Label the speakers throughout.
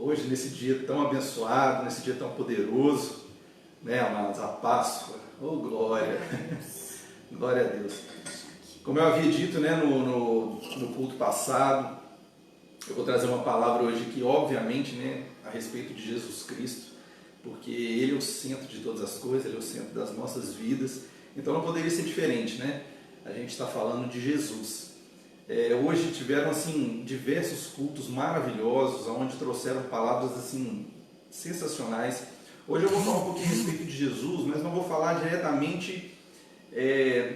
Speaker 1: Hoje, nesse dia tão abençoado, nesse dia tão poderoso, né, amados, a Páscoa. Oh, glória! Glória a Deus. Como eu havia dito, né, no culto passado, eu vou trazer uma palavra hoje que, obviamente, né, a respeito de Jesus Cristo, porque Ele é o centro de todas as coisas, Ele é o centro das nossas vidas, então não poderia ser diferente, né? A gente está falando de Jesus. Hoje tiveram, assim, diversos cultos maravilhosos, onde trouxeram palavras, assim, sensacionais. Hoje eu vou falar um pouquinho a respeito de Jesus, mas não vou falar diretamente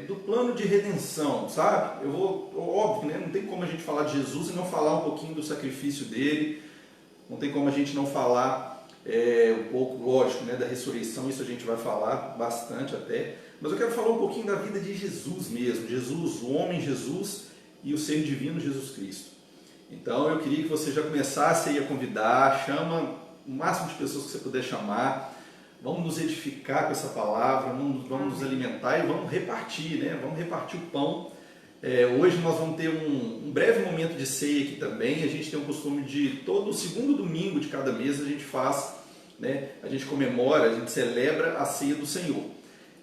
Speaker 1: do plano de redenção, sabe? Óbvio, né? Não tem como a gente falar de Jesus e não falar um pouquinho do sacrifício dele, não tem como a gente não falar um pouco, lógico, né, da ressurreição, isso a gente vai falar bastante até, mas eu quero falar um pouquinho da vida de Jesus mesmo, Jesus, o homem Jesus e o ser divino Jesus Cristo. Então eu queria que você já começasse aí a convidar, chama o máximo de pessoas que você puder chamar, vamos nos edificar com essa palavra, vamos nos alimentar e vamos repartir, né? Vamos repartir o pão. Hoje nós vamos ter um breve momento de ceia aqui também. A gente tem o costume de todo segundo domingo de cada mês a gente faz, né? A gente comemora, a gente celebra a ceia do Senhor.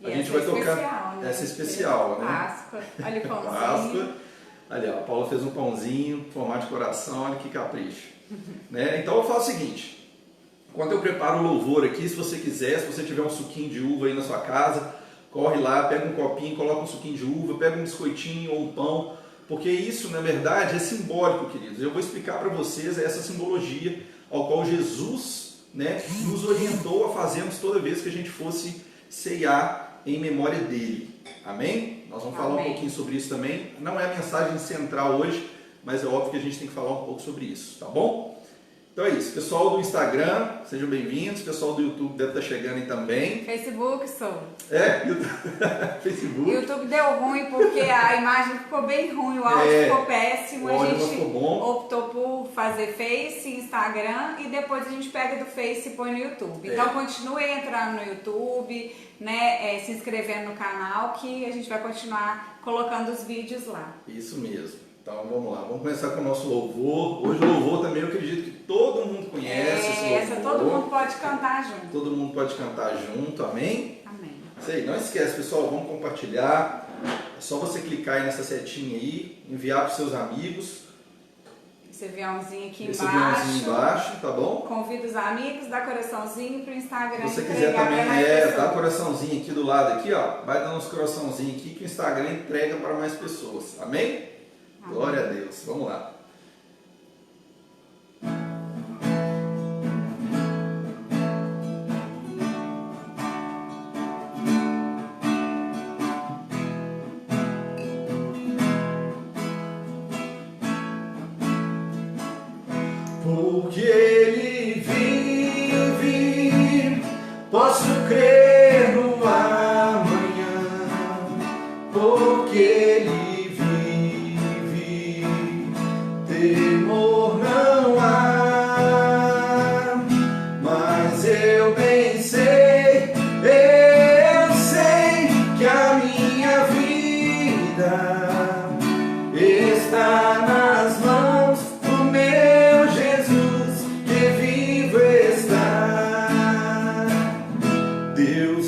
Speaker 1: A gente vai tocar
Speaker 2: especial, né?
Speaker 1: essa especial, né?
Speaker 2: Páscoa, olha o pãozinho.
Speaker 1: Páscoa. Ali, ó, a Paula fez um pãozinho, formato de coração, olha que capricho. Né? Então eu faço o seguinte. Enquanto eu preparo o louvor aqui, se você quiser, se você tiver um suquinho de uva aí na sua casa, corre lá, pega um copinho, coloca um suquinho de uva, pega um biscoitinho ou um pão, porque isso, na verdade, é simbólico, queridos. Eu vou explicar para vocês essa simbologia ao qual Jesus, né, nos orientou a fazermos toda vez que a gente fosse ceiar em memória dele. Amém? Nós vamos falar um pouquinho sobre isso também. Não é a mensagem central hoje, mas é óbvio que a gente tem que falar um pouco sobre isso, tá bom? Então é isso, pessoal do Instagram, sejam bem-vindos, pessoal do YouTube deve estar chegando aí também.
Speaker 2: Facebook,
Speaker 1: Facebook.
Speaker 2: YouTube deu ruim porque a imagem ficou bem ruim, o áudio ficou péssimo,
Speaker 1: o áudio
Speaker 2: a gente
Speaker 1: ficou bom.
Speaker 2: optou por fazer Face, Instagram e depois a gente pega do Face e põe no YouTube. Então continue entrando no YouTube, né, se inscrevendo no canal que a gente vai continuar colocando os vídeos lá.
Speaker 1: Isso mesmo. Então vamos lá, vamos começar com o nosso louvor. Hoje o louvor também eu acredito que todo mundo conhece esse louvor.
Speaker 2: Essa todo mundo pode cantar junto.
Speaker 1: Todo mundo pode cantar junto, amém?
Speaker 2: Amém.
Speaker 1: Isso aí, não esquece pessoal, vamos compartilhar. É só você clicar aí nessa setinha aí, enviar para os seus amigos.
Speaker 2: Esse aviãozinho aqui
Speaker 1: Esse aviãozinho embaixo, tá bom?
Speaker 2: Convida os amigos, dá coraçãozinho pro Instagram.
Speaker 1: Se você quiser também, dá coraçãozinho aqui do lado aqui, ó. Vai dando uns coraçãozinhos aqui que o Instagram entrega para mais pessoas, amém? Glória a Deus, vamos lá. Porque Ele vive, posso crer no amanhã, porque Ele temor não há, mas eu bem sei, eu sei que a minha vida está nas mãos do meu Jesus, que vivo está. Deus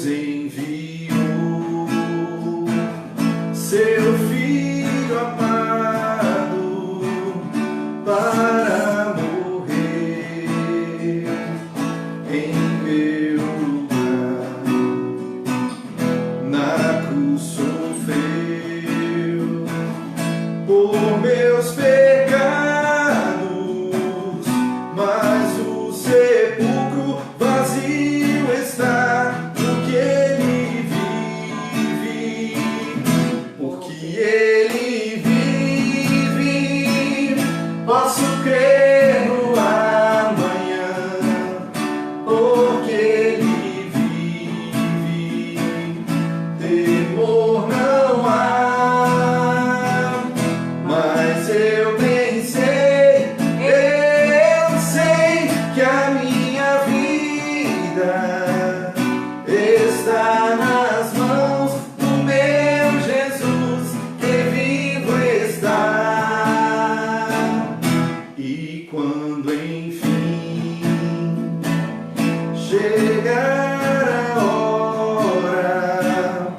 Speaker 1: chegar a hora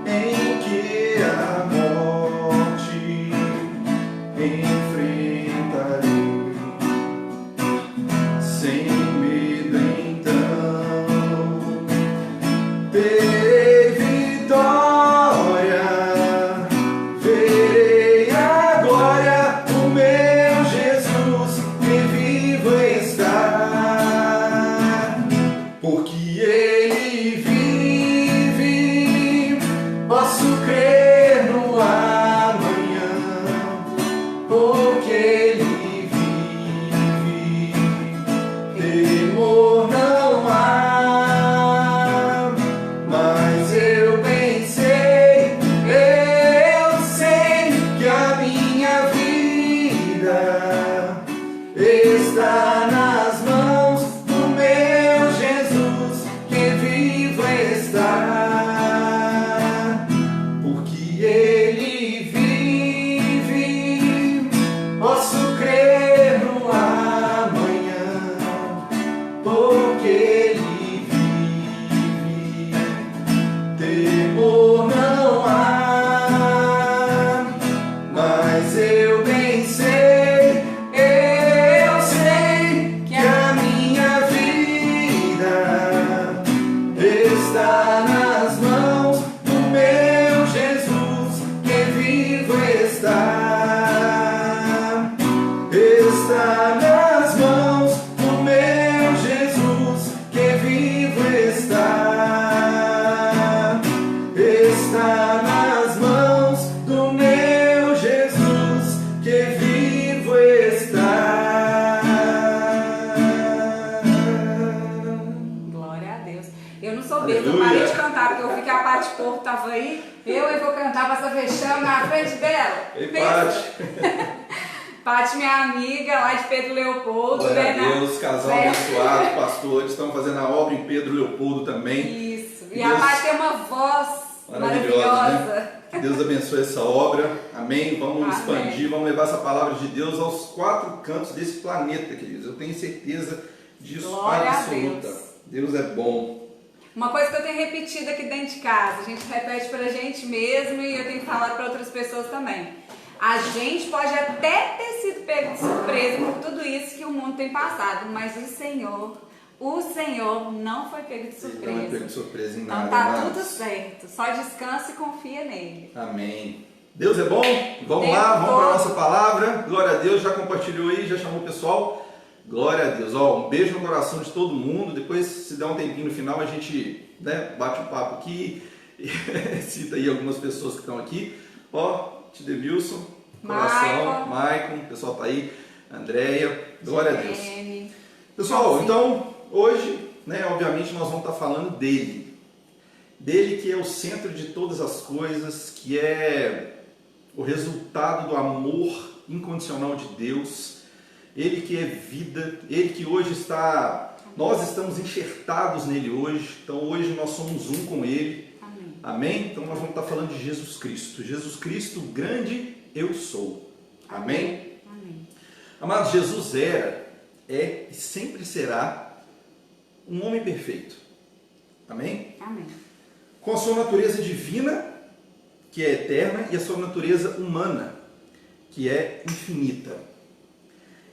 Speaker 1: em que a morte enfrentarei, sem medo então terei vitória, verei a glória do meu Jesus que vivo está, porque Ele vive, posso crer no amanhã, porque Ele vive, temor não há, mas eu bem sei, eu sei que a minha vida está nas mãos do meu Jesus que vivo está, porque Ele vive, posso crer no amanhã, porque Ele vive, temor não há, mas eu bem sei, eu sei que a minha vida está nas mãos do meu Jesus que vivo está nas mãos do meu Jesus que vivo está nas mãos do meu Jesus que vivo está.
Speaker 2: Glória a Deus. Eu não sou besta, eu
Speaker 1: Aleluia.
Speaker 2: parei de cantar, porque eu vi que a Paty Porto estava aí. Eu vou cantar para essa vexame na frente dela.
Speaker 1: Ei,
Speaker 2: Pensa.
Speaker 1: Paty.
Speaker 2: Paty, minha amiga, lá de Pedro Leopoldo.
Speaker 1: Glória
Speaker 2: né,
Speaker 1: a Deus, casal
Speaker 2: né?
Speaker 1: abençoado, pastores, estão fazendo a obra em Pedro Leopoldo também.
Speaker 2: Isso. E a Paty tem uma voz
Speaker 1: Maravilhosa,
Speaker 2: maravilhosa.
Speaker 1: né? Que Deus abençoe essa obra, amém? Vamos
Speaker 2: Amém.
Speaker 1: expandir, vamos levar essa palavra de Deus aos 4 cantos desse planeta, queridos. Eu tenho certeza disso
Speaker 2: Glória a
Speaker 1: absoluta. Deus é bom.
Speaker 2: Uma coisa que eu tenho repetido aqui dentro de casa, a gente repete pra gente mesmo e eu tenho que falar para outras pessoas também. A gente pode até ter sido pego de surpresa por tudo isso que o mundo tem passado, mas o Senhor não foi pego de surpresa.
Speaker 1: Não é pego de surpresa em
Speaker 2: Então
Speaker 1: nada,
Speaker 2: tá
Speaker 1: amados.
Speaker 2: tudo certo, só descansa e confia nele.
Speaker 1: Amém. Deus é bom? Vamos
Speaker 2: Tempo
Speaker 1: lá, vamos para a
Speaker 2: todo.
Speaker 1: nossa palavra. Glória a Deus, já compartilhou aí, já chamou o pessoal. Glória a Deus. Ó, um beijo no coração de todo mundo. Depois, se der um tempinho no final, a gente, né, bate um papo aqui e cita aí algumas pessoas que estão aqui. Ó, Tidevilson, coração, Maicon, o pessoal tá aí, Andréia, glória a Deus.
Speaker 2: Jenny.
Speaker 1: Pessoal, então, hoje, né, obviamente nós vamos estar falando dele. Dele que é o centro de todas as coisas, que é o resultado do amor incondicional de Deus. Ele que é vida, Ele que hoje nós estamos enxertados nele hoje, então hoje nós somos um com Ele.
Speaker 2: Amém.
Speaker 1: Amém? Então nós vamos estar falando de Jesus Cristo. Jesus Cristo, grande eu sou. Amém?
Speaker 2: Amém.
Speaker 1: Amados, Jesus é e sempre será um homem perfeito. Amém?
Speaker 2: Amém.
Speaker 1: Com a sua natureza divina, que é eterna, e a sua natureza humana, que é infinita.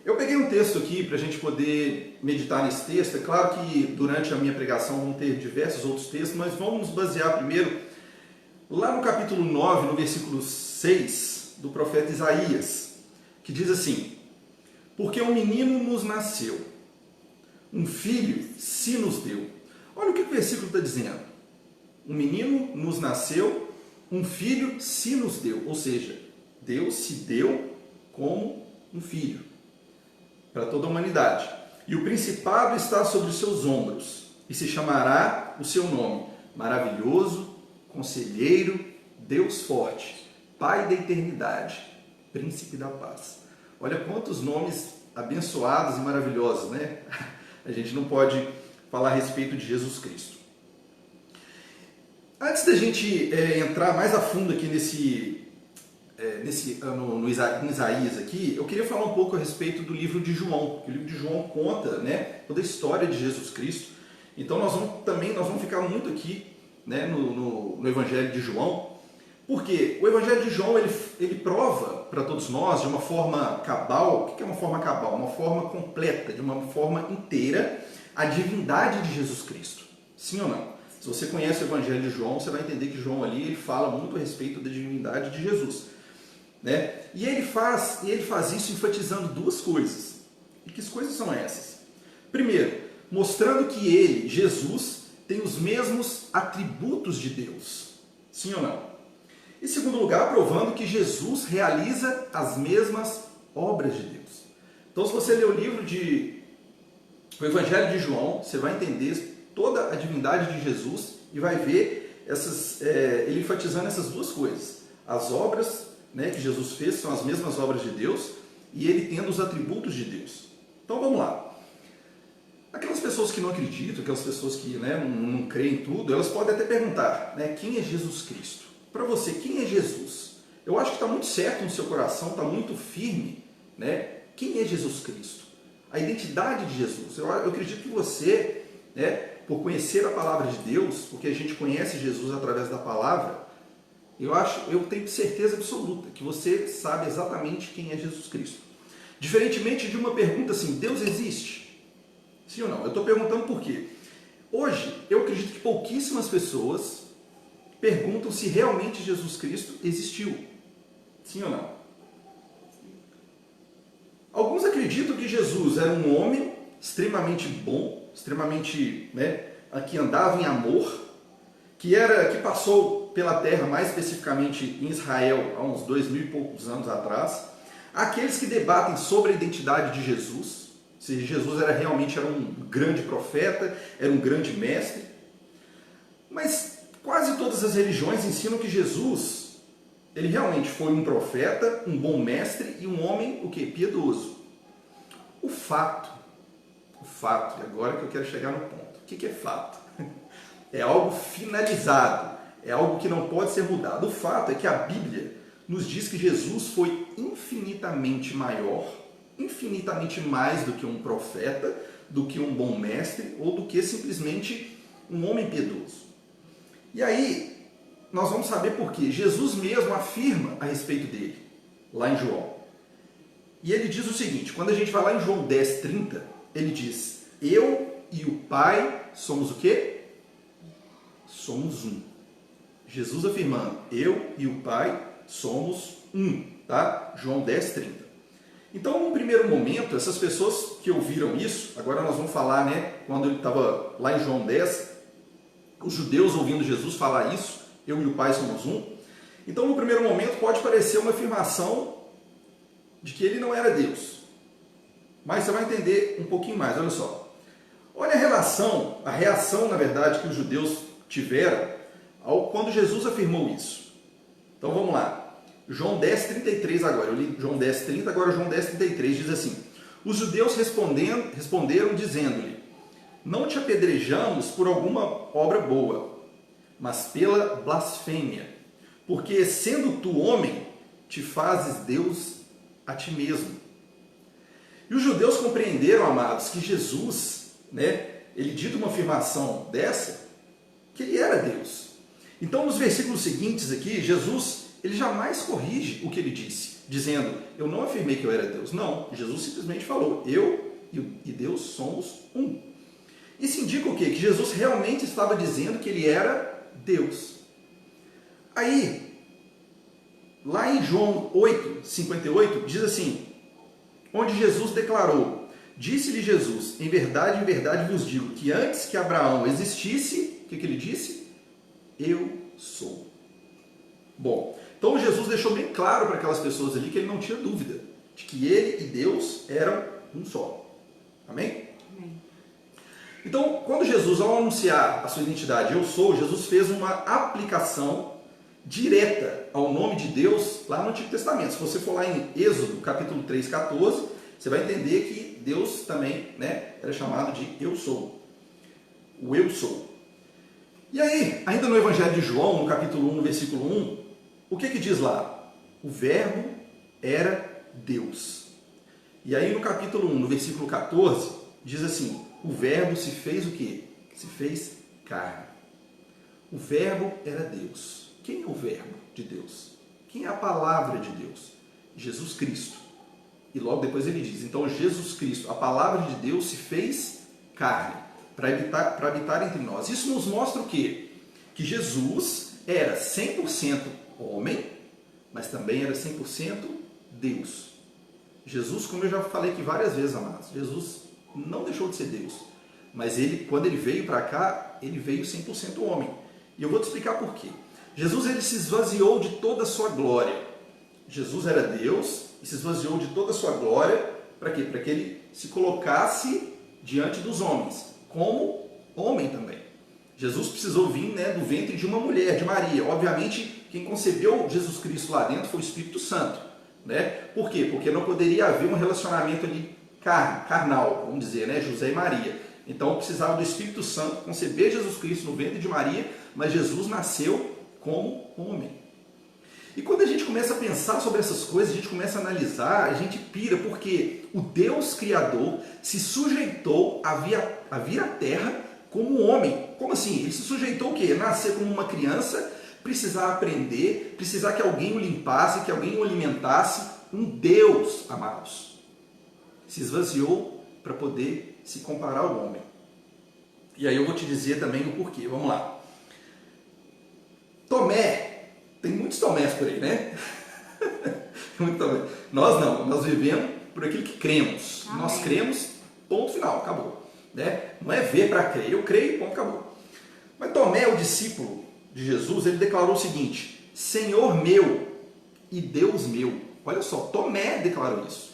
Speaker 1: Eu peguei um texto aqui para a gente poder meditar nesse texto. É claro que durante a minha pregação vão ter diversos outros textos, mas vamos nos basear primeiro lá no capítulo 9, no versículo 6, do profeta Isaías, que diz assim: porque um menino nos nasceu, um filho se nos deu. Olha o que o versículo está dizendo. Um menino nos nasceu, um filho se nos deu. Ou seja, Deus se deu como um filho para toda a humanidade. E o principado está sobre os seus ombros, e se chamará o seu nome: Maravilhoso, Conselheiro, Deus Forte, Pai da Eternidade, Príncipe da Paz. Olha quantos nomes abençoados e maravilhosos, né? A gente não pode falar a respeito de Jesus Cristo. Antes da gente entrar mais a fundo aqui no Isaías aqui, eu queria falar um pouco a respeito do livro de João, que o livro de João conta, né, toda a história de Jesus Cristo, Então nós vamos ficar muito aqui, né, no Evangelho de João, porque o Evangelho de João ele prova para todos nós de uma forma cabal. O que é uma forma cabal? Uma forma completa, de uma forma inteira, a divindade de Jesus Cristo. Sim ou não? Se você conhece o Evangelho de João, você vai entender que João ali ele fala muito a respeito da divindade de Jesus, né? E ele faz isso enfatizando duas coisas. E que coisas são essas? Primeiro, mostrando que ele, Jesus, tem os mesmos atributos de Deus. Sim ou não? Em segundo lugar, provando que Jesus realiza as mesmas obras de Deus. Então, se você ler o Evangelho de João, você vai entender toda a divindade de Jesus e vai ver ele enfatizando essas duas coisas. As obras, né, que Jesus fez são as mesmas obras de Deus e ele tendo os atributos de Deus. Então vamos lá. Aquelas pessoas que não acreditam, aquelas pessoas que, né, não creem em tudo, elas podem até perguntar, né, quem é Jesus Cristo? Para você, quem é Jesus? Eu acho que está muito certo no seu coração, está muito firme, né? Quem é Jesus Cristo? A identidade de Jesus. Eu acredito que você, né, por conhecer a palavra de Deus, porque a gente conhece Jesus através da palavra, eu tenho certeza absoluta que você sabe exatamente quem é Jesus Cristo. Diferentemente de uma pergunta assim, Deus existe? Sim ou não? Eu estou perguntando por quê? Hoje, eu acredito que pouquíssimas pessoas perguntam se realmente Jesus Cristo existiu. Sim ou não? Alguns acreditam que Jesus era um homem extremamente bom, extremamente, né, que andava em amor, que passou pela terra, mais especificamente em Israel, há uns 2000 e poucos anos atrás. Aqueles que debatem sobre a identidade de Jesus, se Jesus era um grande profeta, era um grande mestre. Mas quase todas as religiões ensinam que Jesus, ele realmente foi um profeta, um bom mestre e um homem, o quê? Piedoso. O fato, e agora que eu quero chegar no ponto. O que é fato? É algo finalizado, é algo que não pode ser mudado. O fato é que a Bíblia nos diz que Jesus foi infinitamente maior, infinitamente mais do que um profeta, do que um bom mestre ou do que simplesmente um homem piedoso. E aí, nós vamos saber por quê. Jesus mesmo afirma a respeito dele, lá em João. E ele diz o seguinte, quando a gente vai lá em João 10:30, ele diz, eu e o Pai somos o quê? Somos um. Jesus afirmando, eu e o Pai somos um, tá? João 10:30. Então, num primeiro momento, essas pessoas que ouviram isso, agora nós vamos falar, né, quando ele estava lá em João 10, os judeus ouvindo Jesus falar isso, eu e o Pai somos um. Então, no primeiro momento, pode parecer uma afirmação de que ele não era Deus. Mas você vai entender um pouquinho mais, olha só. Olha a reação, na verdade, que os judeus tiveram quando Jesus afirmou isso. Então, vamos lá. João 10:33 agora. Eu li João 10:30, agora João 10:33 diz assim. Os judeus responderam dizendo-lhe, não te apedrejamos por alguma obra boa, mas pela blasfêmia, porque sendo tu homem, te fazes Deus a ti mesmo. E os judeus compreenderam, amados, que Jesus, né, ele dita uma afirmação dessa, que ele era Deus. Então, nos versículos seguintes aqui, Jesus, ele jamais corrige o que ele disse, dizendo, eu não afirmei que eu era Deus. Não, Jesus simplesmente falou, eu e Deus somos um. Isso indica o quê? Que Jesus realmente estava dizendo que ele era Deus. Aí, lá em João 8:58, diz assim, onde Jesus declarou, disse-lhe Jesus, em verdade vos digo, que antes que Abraão existisse, o que ele disse? Eu sou. Bom, então Jesus deixou bem claro para aquelas pessoas ali que ele não tinha dúvida de que ele e Deus eram um só. Amém?
Speaker 2: Amém.
Speaker 1: Então, quando Jesus, ao anunciar a sua identidade, eu sou, Jesus fez uma aplicação direta ao nome de Deus lá no Antigo Testamento. Se você for lá em Êxodo, capítulo 3:14, você vai entender que Deus também, né, era chamado de eu sou. O eu sou. E aí, ainda no Evangelho de João, no capítulo 1, no versículo 1, o que diz lá? O verbo era Deus. E aí no capítulo 1, no versículo 14, diz assim, o verbo se fez o quê? se fez carne. O verbo era Deus. Quem é o verbo de Deus? Quem é a palavra de Deus? Jesus Cristo. E logo depois ele diz, então Jesus Cristo, a palavra de Deus, se fez carne para habitar entre nós. Isso nos mostra o quê? Que Jesus era 100% homem, mas também era 100% Deus. Jesus, como eu já falei aqui várias vezes, amados, Jesus não deixou de ser Deus. Mas ele, quando ele veio para cá, ele veio 100% homem. E eu vou te explicar por quê. Jesus ele se esvaziou de toda a sua glória. Jesus era Deus e se esvaziou de toda a sua glória. Para quê? Para que ele se colocasse diante dos homens, como homem também. Jesus precisou vir, né, do ventre de uma mulher, de Maria. Obviamente, quem concebeu Jesus Cristo lá dentro foi o Espírito Santo. Né? Por quê? Porque não poderia haver um relacionamento ali carnal, vamos dizer, né? José e Maria. Então precisava do Espírito Santo conceber Jesus Cristo no ventre de Maria, mas Jesus nasceu como homem. E quando a gente começa a pensar sobre essas coisas, a gente começa a analisar, a gente pira, porque o Deus Criador se sujeitou a vir à Terra como homem. Como assim? Ele se sujeitou o quê? Nascer como uma criança, precisar aprender, precisar que alguém o limpasse, que alguém o alimentasse. Um Deus, amados, se esvaziou para poder se comparar ao homem. E aí eu vou te dizer também o porquê. Vamos lá. Tomé, tem muitos Tomés por aí, né? Muito Tomé. Nós não, nós vivemos por aquilo que cremos. Amém. Nós cremos, ponto final, acabou. Né? Não é ver para crer, eu creio, ponto, acabou. Mas Tomé, o discípulo de Jesus, ele declarou o seguinte: Senhor meu e Deus meu. Olha só, Tomé declarou isso.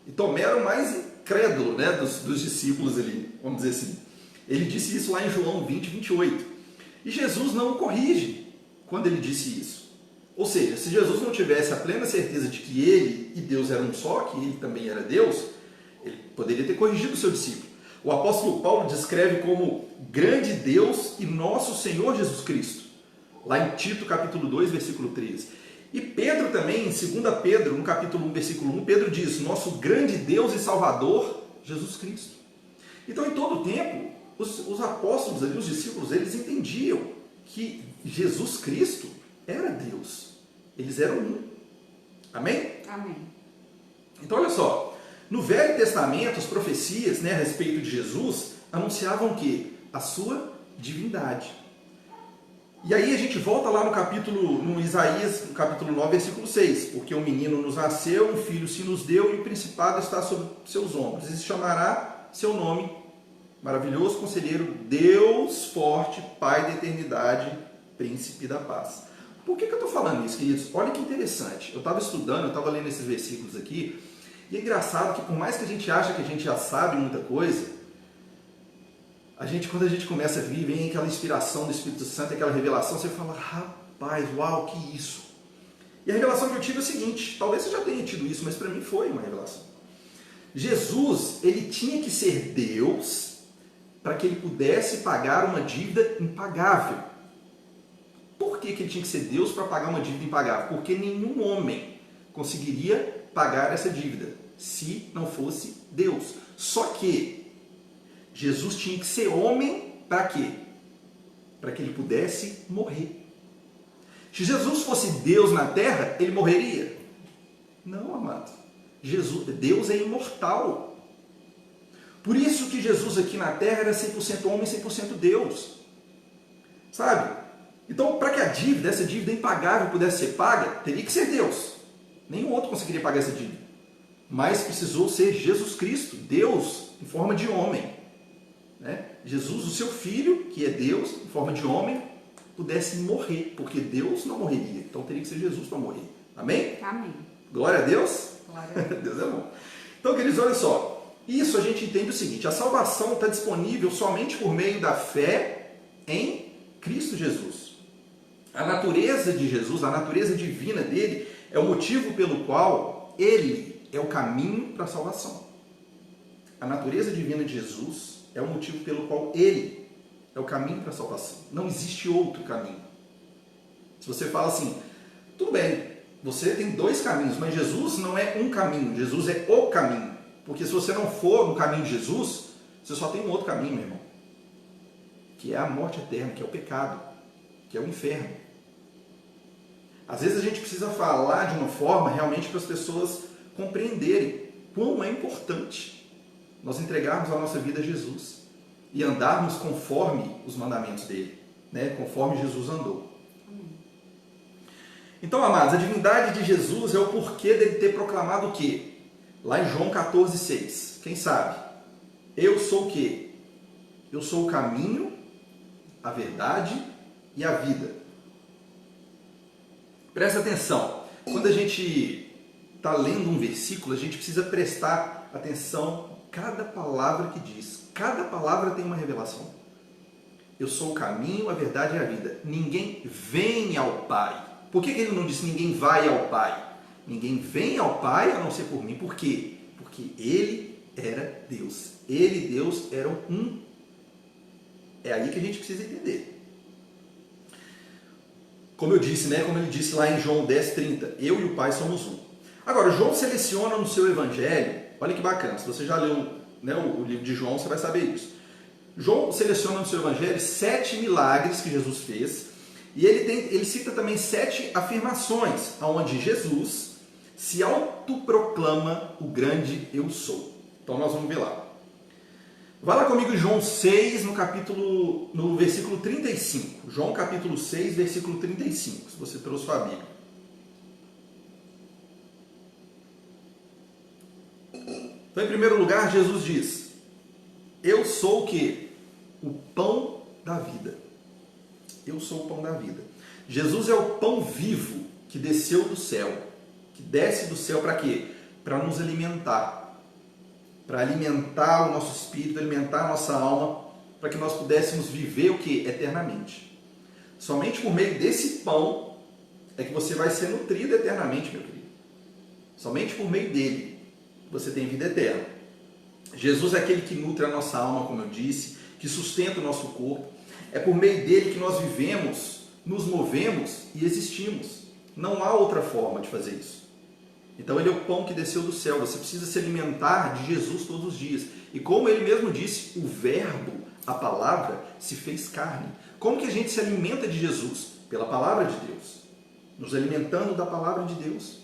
Speaker 1: E Tomé era o mais incrédulo, né, dos discípulos ali, vamos dizer assim. Ele disse isso lá em João 20, 28. E Jesus não o corrige quando ele disse isso. Ou seja, se Jesus não tivesse a plena certeza de que ele e Deus eram um só, que ele também era Deus, ele poderia ter corrigido o seu discípulo. O apóstolo Paulo descreve como grande Deus e nosso Senhor Jesus Cristo, lá em Tito capítulo 2, versículo 13. E Pedro também, em 2 Pedro, no capítulo 1, versículo 1, Pedro diz, nosso grande Deus e Salvador, Jesus Cristo. Então, em todo o tempo, os apóstolos ali, os discípulos, eles entendiam que Jesus Cristo era Deus. Eles eram um. Amém?
Speaker 2: Amém.
Speaker 1: Então, olha só, no Velho Testamento, as profecias, né, a respeito de Jesus anunciavam o quê? A sua divindade. E aí a gente volta lá no Isaías, no capítulo 9, versículo 6. Porque um menino nos nasceu, um filho se nos deu, e o principado está sobre seus ombros. E se chamará seu nome, maravilhoso conselheiro, Deus forte, Pai da eternidade, príncipe da paz. Por que eu estou falando isso, queridos? Olha que interessante. Eu estava estudando, eu estava lendo esses versículos aqui, e é engraçado que por mais que a gente ache que a gente já sabe muita coisa, quando a gente começa a vir, vem aquela inspiração do Espírito Santo, aquela revelação, você fala, rapaz, uau, que isso? E a revelação que eu tive é o seguinte, talvez você já tenha tido isso, mas para mim foi uma revelação. Jesus, ele tinha que ser Deus para que ele pudesse pagar uma dívida impagável. Por que ele tinha que ser Deus para pagar uma dívida impagável? Porque nenhum homem conseguiria pagar essa dívida se não fosse Deus. Só que Jesus tinha que ser homem para quê? Para que ele pudesse morrer. Se Jesus fosse Deus na terra, ele morreria? Não, amado. Deus é imortal. Por isso que Jesus aqui na terra era 100% homem e 100% Deus. Sabe? Então, para que essa dívida impagável pudesse ser paga, teria que ser Deus. Nenhum outro conseguiria pagar essa dívida. Mas precisou ser Jesus Cristo, Deus em forma de homem. Né? Jesus, o seu filho, que é Deus, em forma de homem, pudesse morrer, porque Deus não morreria. Então teria que ser Jesus para morrer. Amém?
Speaker 2: Amém.
Speaker 1: Glória a Deus.
Speaker 2: Glória a Deus.
Speaker 1: Deus é bom. Então, queridos, olha só. Isso a gente entende o seguinte, a salvação está disponível somente por meio da fé em Cristo Jesus. A natureza de Jesus, a natureza divina dele, é o motivo pelo qual ele é o caminho para a salvação. A natureza divina de Jesus é o motivo pelo qual ele é o caminho para a salvação. Não existe outro caminho. Se você fala assim, tudo bem, você tem dois caminhos, mas Jesus não é um caminho, Jesus é o caminho. Porque se você não for no caminho de Jesus, você só tem um outro caminho, meu irmão. que é a morte eterna, que é o pecado, que é o inferno. Às vezes a gente precisa falar de uma forma realmente para as pessoas compreenderem quão é importante nós entregarmos a nossa vida a Jesus e andarmos conforme os mandamentos dele, né? Conforme Jesus andou. Então, amados, a divindade de Jesus é o porquê dele ter proclamado o quê? Lá em João 14,6. Quem sabe? Eu sou o quê? Eu sou o caminho, a verdade e a vida. Presta atenção. Quando a gente está lendo um versículo, a gente precisa prestar atenção em cada palavra que diz. Cada palavra tem uma revelação. Eu sou o caminho, a verdade e a vida. Ninguém vem ao Pai. Por que ele não disse ninguém vai ao Pai? Ninguém vem ao Pai a não ser por mim. Por quê? Porque ele era Deus. Ele e Deus eram um. É aí que a gente precisa entender. Como eu disse, né? Como ele disse lá em João 10,30. Eu e o Pai somos um. Agora, João seleciona no seu evangelho. Olha que bacana. Se você já leu, né, o livro de João, você vai saber isso. João seleciona no seu evangelho 7 milagres que Jesus fez. E ele cita também 7 afirmações, onde Jesus se autoproclama o grande eu sou. Então nós vamos ver lá. Vai lá comigo em João 6, no versículo 35. João capítulo 6, versículo 35, se você trouxe sua Bíblia. Então, em primeiro lugar, Jesus diz: eu sou o quê? O pão da vida. Eu sou o pão da vida. Jesus é o pão vivo que desceu do céu. Que desce do céu para quê? Para nos alimentar. Para alimentar o nosso espírito, alimentar a nossa alma, para que nós pudéssemos viver o quê? Eternamente. Somente por meio desse pão é que você vai ser nutrido eternamente, meu querido. Somente por meio dele você tem vida eterna. Jesus é aquele que nutre a nossa alma, como eu disse, que sustenta o nosso corpo. É por meio dele que nós vivemos, nos movemos e existimos. Não há outra forma de fazer isso. Então ele é o pão que desceu do céu. Você precisa se alimentar de Jesus todos os dias. E como ele mesmo disse, o verbo, a palavra, se fez carne. Como que a gente se alimenta de Jesus? Pela palavra de Deus. Nos alimentando da palavra de Deus.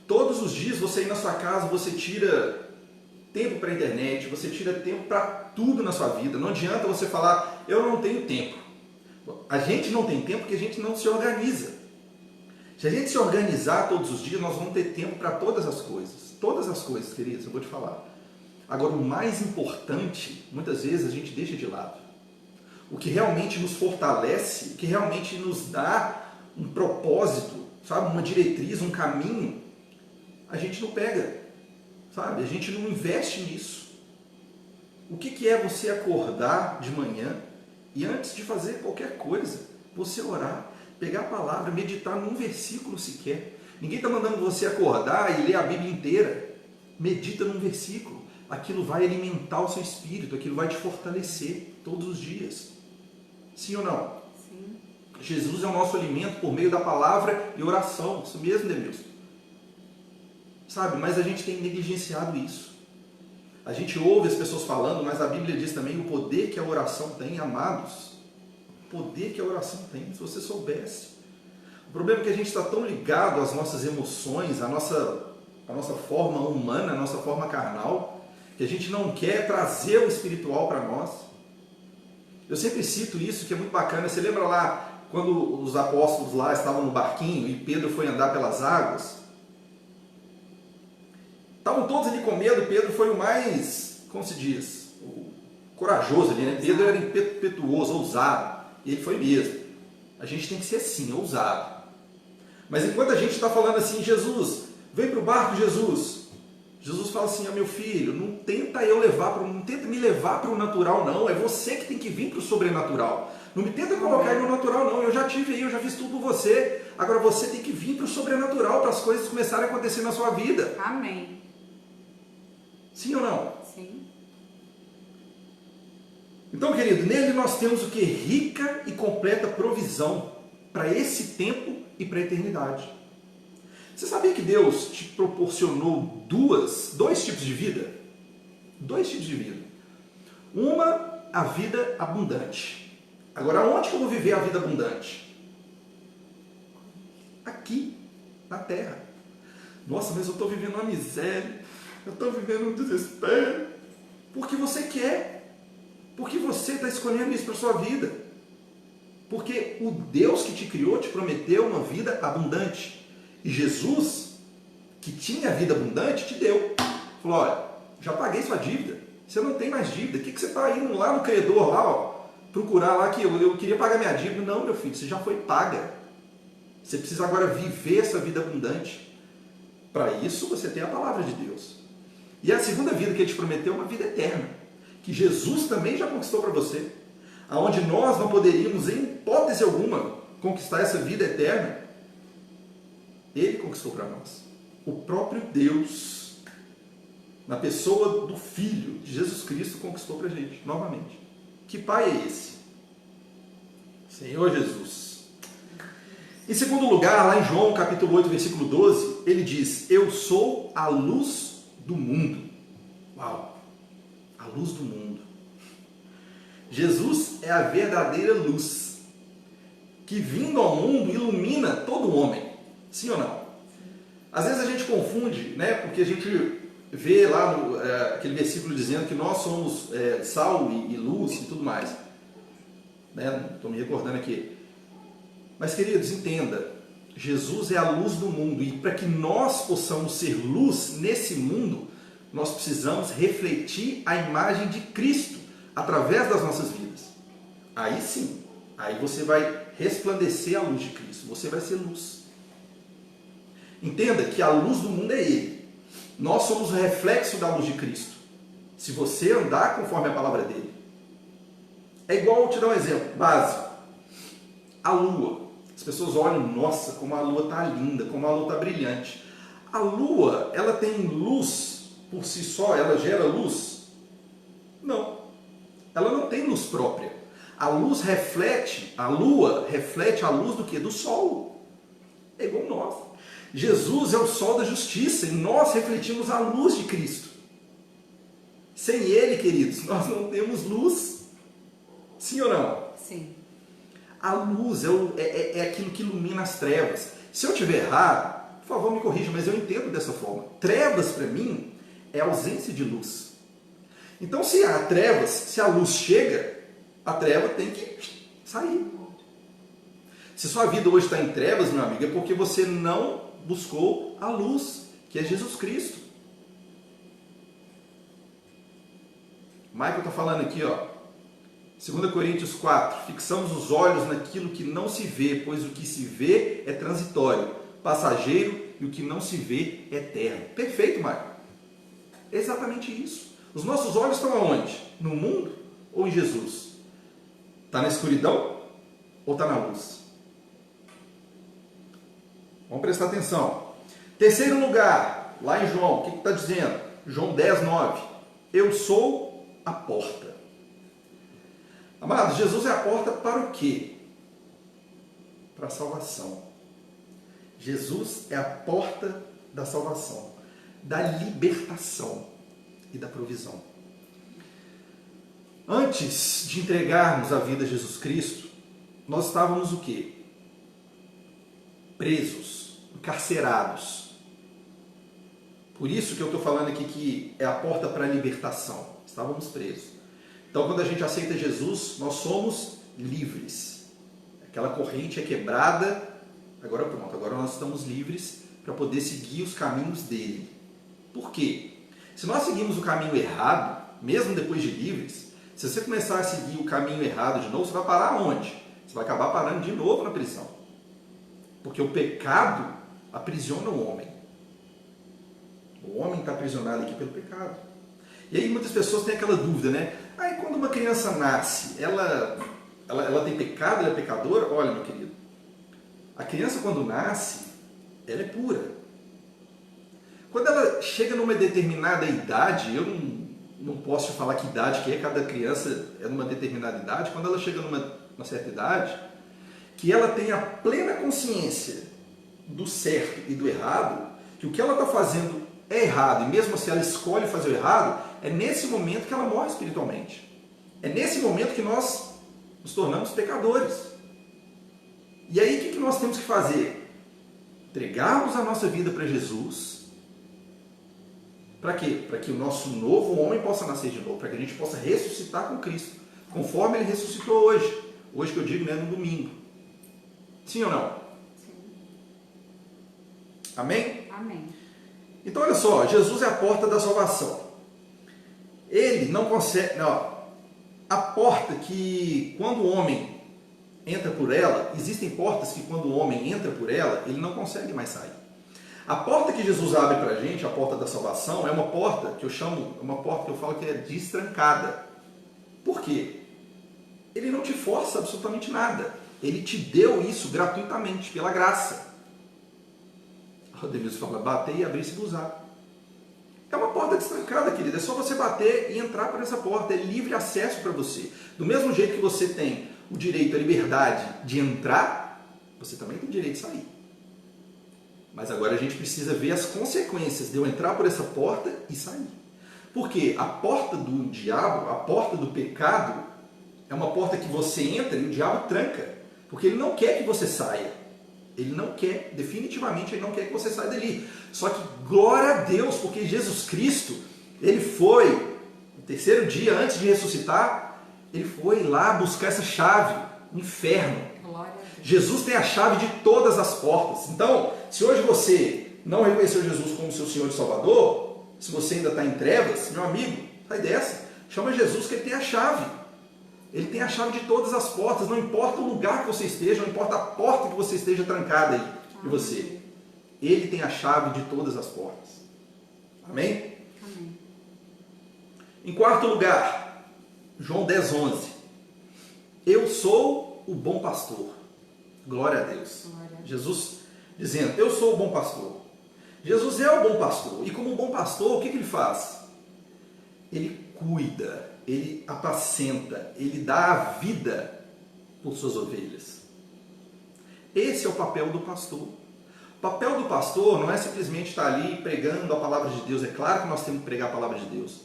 Speaker 1: Todos os dias você ir na sua casa, você tira tempo para a internet, você tira tempo para tudo na sua vida. Não adianta você falar, eu não tenho tempo. A gente não tem tempo porque a gente não se organiza. Se a gente se organizar todos os dias, nós vamos ter tempo para todas as coisas. Todas as coisas, queridos, eu vou te falar. Agora, o mais importante, muitas vezes a gente deixa de lado. O que realmente nos fortalece, o que realmente nos dá um propósito, sabe, uma diretriz, um caminho, a gente não pega. Sabe? A gente não investe nisso. O que é você acordar de manhã e antes de fazer qualquer coisa, você orar, pegar a palavra, meditar num versículo sequer. Ninguém está mandando você acordar e ler a Bíblia inteira. Medita num versículo. Aquilo vai alimentar o seu espírito, aquilo vai te fortalecer todos os dias. Sim ou não? Sim. Jesus é o nosso alimento por meio da palavra e oração. Isso mesmo, Demilson. Sabe, mas a gente tem negligenciado isso. A gente ouve as pessoas falando, mas a Bíblia diz também o poder que a oração tem, amados. O poder que a oração tem, se você soubesse. O problema é que a gente está tão ligado às nossas emoções, à nossa forma humana, à nossa forma carnal, que a gente não quer trazer o espiritual para nós. Eu sempre cito isso, que é muito bacana. Você lembra lá, quando os apóstolos lá estavam no barquinho e Pedro foi andar pelas águas? Estavam todos ali com medo. Pedro foi o mais, como se diz, o corajoso ali, né? Pedro era impetuoso, ousado. E ele foi mesmo. A gente tem que ser assim, ousado. Mas enquanto a gente está falando assim, Jesus, vem para o barco, Jesus. Jesus fala assim, meu filho, não tenta me levar para o natural, não. É você que tem que vir para o sobrenatural. Não me tenta colocar aí no natural, não. Eu já tive aí, eu já fiz tudo por você. Agora você tem que vir para o sobrenatural, para as coisas começarem a acontecer na sua vida.
Speaker 2: Amém.
Speaker 1: Sim ou não?
Speaker 2: Sim.
Speaker 1: Então, querido, nele nós temos o que? Rica e completa provisão para esse tempo e para a eternidade. Você sabia que Deus te proporcionou dois tipos de vida? Dois tipos de vida. Uma, a vida abundante. Agora, onde que eu vou viver a vida abundante? Aqui, na terra. Nossa, mas eu estou vivendo uma miséria, eu estou vivendo um desespero. Porque você quer. Porque você está escolhendo isso para a sua vida. Porque o Deus que te criou te prometeu uma vida abundante. E Jesus, que tinha vida abundante, te deu. Falou, olha, já paguei sua dívida. Você não tem mais dívida. O que você está indo lá no credor, lá, ó, procurar lá que eu queria pagar minha dívida? Não, meu filho, você já foi paga. Você precisa agora viver essa vida abundante. Para isso, você tem a palavra de Deus. E a segunda vida que ele te prometeu é uma vida eterna. Que Jesus também já conquistou para você. Aonde nós não poderíamos, em hipótese alguma, conquistar essa vida eterna, Ele conquistou para nós. O próprio Deus, na pessoa do Filho de Jesus Cristo, conquistou para a gente, novamente. Que Pai é esse? Senhor Jesus. Em segundo lugar, lá em João capítulo 8, versículo 12, ele diz, eu sou a luz do mundo. Uau! A luz do mundo. Jesus é a verdadeira luz, que vindo ao mundo ilumina todo homem. Sim ou não? Às vezes a gente confunde, né? Porque a gente vê lá aquele versículo dizendo que nós somos sal e luz e tudo mais. Né? Estou me recordando aqui. Mas, queridos, entenda, Jesus é a luz do mundo e para que nós possamos ser luz nesse mundo, nós precisamos refletir a imagem de Cristo através das nossas vidas. Aí sim, aí você vai resplandecer a luz de Cristo, você vai ser luz. Entenda que a luz do mundo é Ele. Nós somos o reflexo da luz de Cristo. Se você andar conforme a palavra dele. É igual, vou te dar um exemplo básico. A lua. As pessoas olham, nossa, como a lua está linda, como a lua está brilhante. A lua, ela tem luz por si só, ela gera luz? Não. Ela não tem luz própria. A luz reflete, a lua reflete a luz do quê? Do sol. É igual nós. Jesus é o sol da justiça e nós refletimos a luz de Cristo. Sem Ele, queridos, nós não temos luz. Sim ou não?
Speaker 2: Sim.
Speaker 1: A luz é aquilo que ilumina as trevas. Se eu estiver errado, por favor me corrija, mas eu entendo dessa forma. Trevas para mim é ausência de luz. Então se há trevas, se a luz chega, a treva tem que sair. Se sua vida hoje está em trevas, meu amigo, é porque você não buscou a luz, que é Jesus Cristo. Michael está falando aqui, ó. 2 Coríntios 4, fixamos os olhos naquilo que não se vê, pois o que se vê é transitório, passageiro, e o que não se vê é eterno. Perfeito, Michael. É exatamente isso. Os nossos olhos estão aonde? No mundo ou em Jesus? Está na escuridão ou está na luz? Vamos prestar atenção. Terceiro lugar, lá em João, o que está dizendo? João 10, 9. Eu sou a porta. Amados, Jesus é a porta para o quê? Para a salvação. Jesus é a porta da salvação, da libertação e da provisão. Antes de entregarmos a vida a Jesus Cristo, nós estávamos o quê? Presos, encarcerados. Por isso que eu estou falando aqui que é a porta para a libertação. Estávamos presos. Então, quando a gente aceita Jesus, nós somos livres. Aquela corrente é quebrada, agora pronto, agora nós estamos livres para poder seguir os caminhos dele. Por quê? Se nós seguimos o caminho errado, mesmo depois de livres, se você começar a seguir o caminho errado de novo, você vai parar onde? Você vai acabar parando de novo na prisão. Porque o pecado aprisiona o homem. O homem está aprisionado aqui pelo pecado. E aí muitas pessoas têm aquela dúvida, né? Aí quando uma criança nasce, ela tem pecado, ela é pecadora? Olha, meu querido, a criança quando nasce, ela é pura. Quando ela chega numa determinada idade, eu não posso te falar que idade que é, cada criança é numa determinada idade, quando ela chega numa certa idade, que ela tem a plena consciência do certo e do errado, que o que ela está fazendo é errado, e mesmo se ela escolhe fazer o errado, é nesse momento que ela morre espiritualmente. É nesse momento que nós nos tornamos pecadores. E aí o que nós temos que fazer? Entregarmos a nossa vida para Jesus. Para quê? Para que o nosso novo homem possa nascer de novo, para que a gente possa ressuscitar com Cristo, conforme ele ressuscitou hoje. Hoje que eu digo, né, no domingo. Sim ou não?
Speaker 2: Sim.
Speaker 1: Amém?
Speaker 2: Amém.
Speaker 1: Então olha só, Jesus é a porta da salvação. Ele não consegue... Não, a porta que quando o homem entra por ela, existem portas que quando o homem entra por ela, ele não consegue mais sair. A porta que Jesus abre para a gente, a porta da salvação, é uma porta que eu chamo, uma porta que eu falo que é destrancada. Por quê? Ele não te força absolutamente nada. Ele te deu isso gratuitamente, pela graça. O Denilson fala, bater e abrir se usar. É uma porta destrancada, querida. É só você bater e entrar por essa porta. É livre acesso para você. Do mesmo jeito que você tem o direito, a liberdade de entrar, você também tem o direito de sair. Mas agora a gente precisa ver as consequências de eu entrar por essa porta e sair. Porque a porta do diabo, a porta do pecado, é uma porta que você entra e o diabo tranca. Porque ele não quer que você saia. Ele não quer, definitivamente ele não quer que você saia dali. Só que glória a Deus, porque Jesus Cristo, ele foi, no terceiro dia antes de ressuscitar, ele foi lá buscar essa chave, o inferno.
Speaker 2: Glória a Deus.
Speaker 1: Jesus tem a chave de todas as portas. Então, se hoje você não reconheceu Jesus como seu Senhor e Salvador, se você ainda está em trevas, meu amigo, sai dessa. Chama Jesus que ele tem a chave. Ele tem a chave de todas as portas. Não importa o lugar que você esteja, não importa a porta que você esteja trancada aí de você. Ele tem a chave de todas as portas. Amém?
Speaker 2: Amém.
Speaker 1: Em quarto lugar, João 10:11. Eu sou o bom pastor. Glória a Deus.
Speaker 2: Glória a Deus.
Speaker 1: Jesus dizendo, eu sou o bom pastor. Jesus é o bom pastor. E como bom pastor, o que ele faz? Ele cuida, ele apacenta, ele dá a vida por suas ovelhas. Esse é o papel do pastor. O papel do pastor não é simplesmente estar ali pregando a palavra de Deus. É claro que nós temos que pregar a palavra de Deus.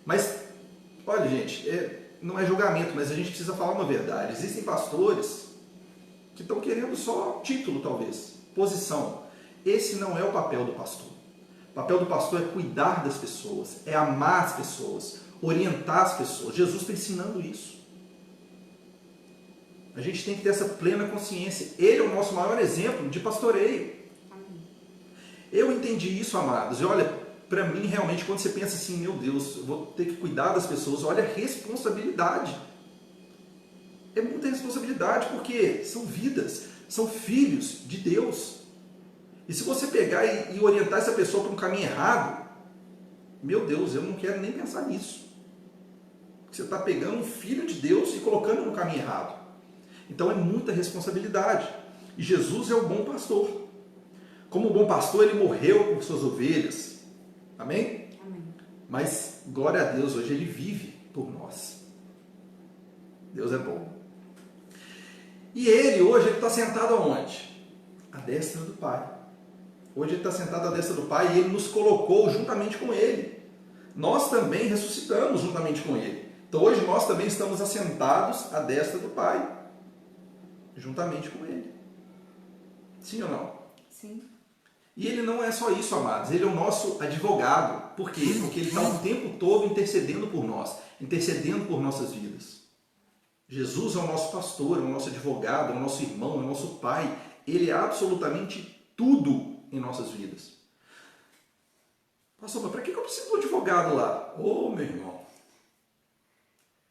Speaker 1: Mas, olha gente, não é julgamento, mas a gente precisa falar uma verdade. Existem pastores que estão querendo só título, talvez, posição. Esse não é o papel do pastor. O papel do pastor é cuidar das pessoas, é amar as pessoas, orientar as pessoas. Jesus está ensinando isso. A gente tem que ter essa plena consciência. Ele é o nosso maior exemplo de pastoreio.
Speaker 2: Amém.
Speaker 1: Eu entendi isso, amados. E olha, para mim, realmente, quando você pensa assim, meu Deus, eu vou ter que cuidar das pessoas, olha a responsabilidade. É muita responsabilidade, porque são vidas, são filhos de Deus. E se você pegar e orientar essa pessoa para um caminho errado, meu Deus, eu não quero nem pensar nisso. Você está pegando um filho de Deus e colocando no caminho errado. Então é muita responsabilidade. E Jesus é o bom pastor. Como bom pastor, ele morreu por suas ovelhas. Amém?
Speaker 2: Amém.
Speaker 1: Mas, glória a Deus, hoje ele vive por nós. Deus é bom. E ele, hoje, ele está sentado aonde? À destra do Pai. Hoje ele está sentado à destra do Pai e ele nos colocou juntamente com ele. Nós também ressuscitamos juntamente com ele. Então hoje nós também estamos assentados à destra do Pai. Juntamente com ele. Sim ou não?
Speaker 2: Sim.
Speaker 1: E ele não é só isso, amados. Ele é o nosso advogado. Por quê? Porque ele está o tempo todo intercedendo por nós. Intercedendo por nossas vidas. Jesus é o nosso pastor, é o nosso advogado, é o nosso irmão, é o nosso pai. Ele é absolutamente tudo em nossas vidas. Pastor, mas para que eu preciso de um advogado lá? Ô, meu irmão.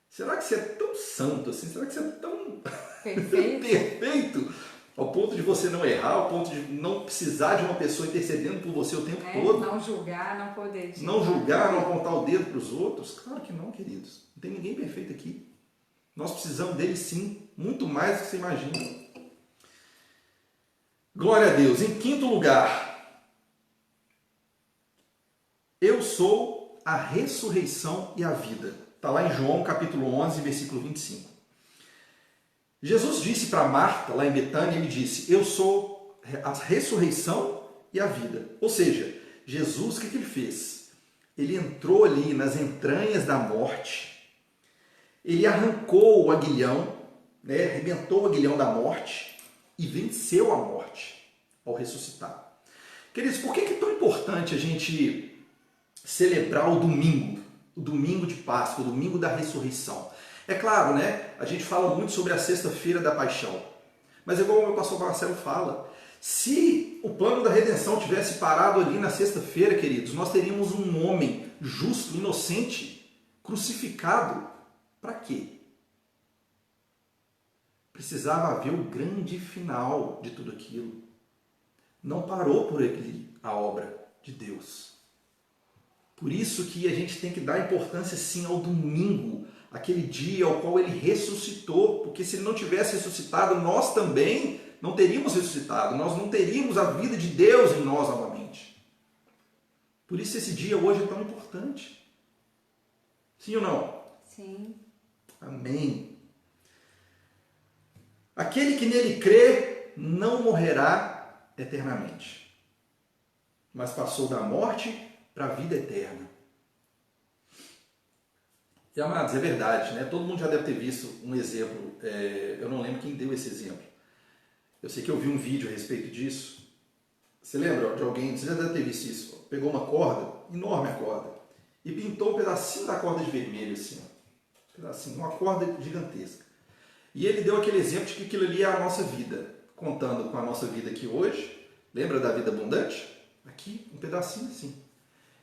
Speaker 1: Será que você é tão santo assim? Será que você é tão
Speaker 2: Perfeito.
Speaker 1: perfeito ao ponto de você não errar, ao ponto de não precisar de uma pessoa intercedendo por você o tempo todo?
Speaker 2: Não julgar, não poder.
Speaker 1: Não julgar, não apontar o dedo para os outros? Claro que não, queridos. Não tem ninguém perfeito aqui. Nós precisamos dele sim, muito mais do que você imagina. Glória a Deus. Em quinto lugar, eu sou a ressurreição e a vida. Está lá em João capítulo 11, versículo 25. Jesus disse para Marta, lá em Betânia, ele disse, eu sou a ressurreição e a vida. Ou seja, Jesus, o que ele fez? Ele entrou ali nas entranhas da morte, ele arrancou o aguilhão né, arrebentou o aguilhão da morte e venceu a morte ao ressuscitar. Queridos, por que é tão importante a gente celebrar o domingo de Páscoa, o domingo da ressurreição? É claro, né? A gente fala muito sobre a sexta-feira da paixão, mas igual o meu pastor Marcelo fala, se o plano da redenção tivesse parado ali na sexta-feira, queridos, nós teríamos um homem justo, inocente, crucificado. Para quê? Precisava haver o grande final de tudo aquilo. Não parou por ali a obra de Deus. Por isso que a gente tem que dar importância sim ao domingo, aquele dia ao qual ele ressuscitou, porque se ele não tivesse ressuscitado, nós também não teríamos ressuscitado, nós não teríamos a vida de Deus em nós novamente. Por isso esse dia hoje é tão importante. Sim ou não?
Speaker 2: Sim.
Speaker 1: Amém. Aquele que nele crê não morrerá eternamente, mas passou da morte para a vida eterna. E amados, é verdade, né? Todo mundo já deve ter visto um exemplo, eu não lembro quem deu esse exemplo. Eu sei que eu vi um vídeo a respeito disso. Você lembra de alguém, você já deve ter visto isso, pegou uma corda, enorme a corda, e pintou um pedacinho da corda de vermelho, assim, ó. Um pedacinho, uma corda gigantesca. E ele deu aquele exemplo de que aquilo ali é a nossa vida, contando com a nossa vida aqui hoje. Lembra da vida abundante? Aqui, um pedacinho assim.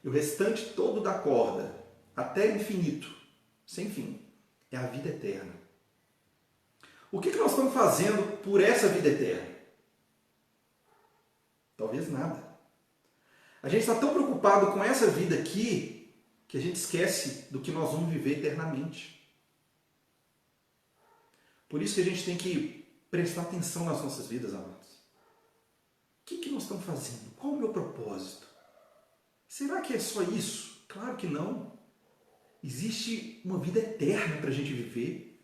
Speaker 1: E o restante todo da corda, até infinito, sem fim, é a vida eterna. O que nós estamos fazendo por essa vida eterna? Talvez nada. A gente está tão preocupado com essa vida aqui que a gente esquece do que nós vamos viver eternamente. Por isso que a gente tem que prestar atenção nas nossas vidas, amados. O que nós estamos fazendo? Qual o meu propósito? Será que é só isso? Claro que não. Existe uma vida eterna para a gente viver.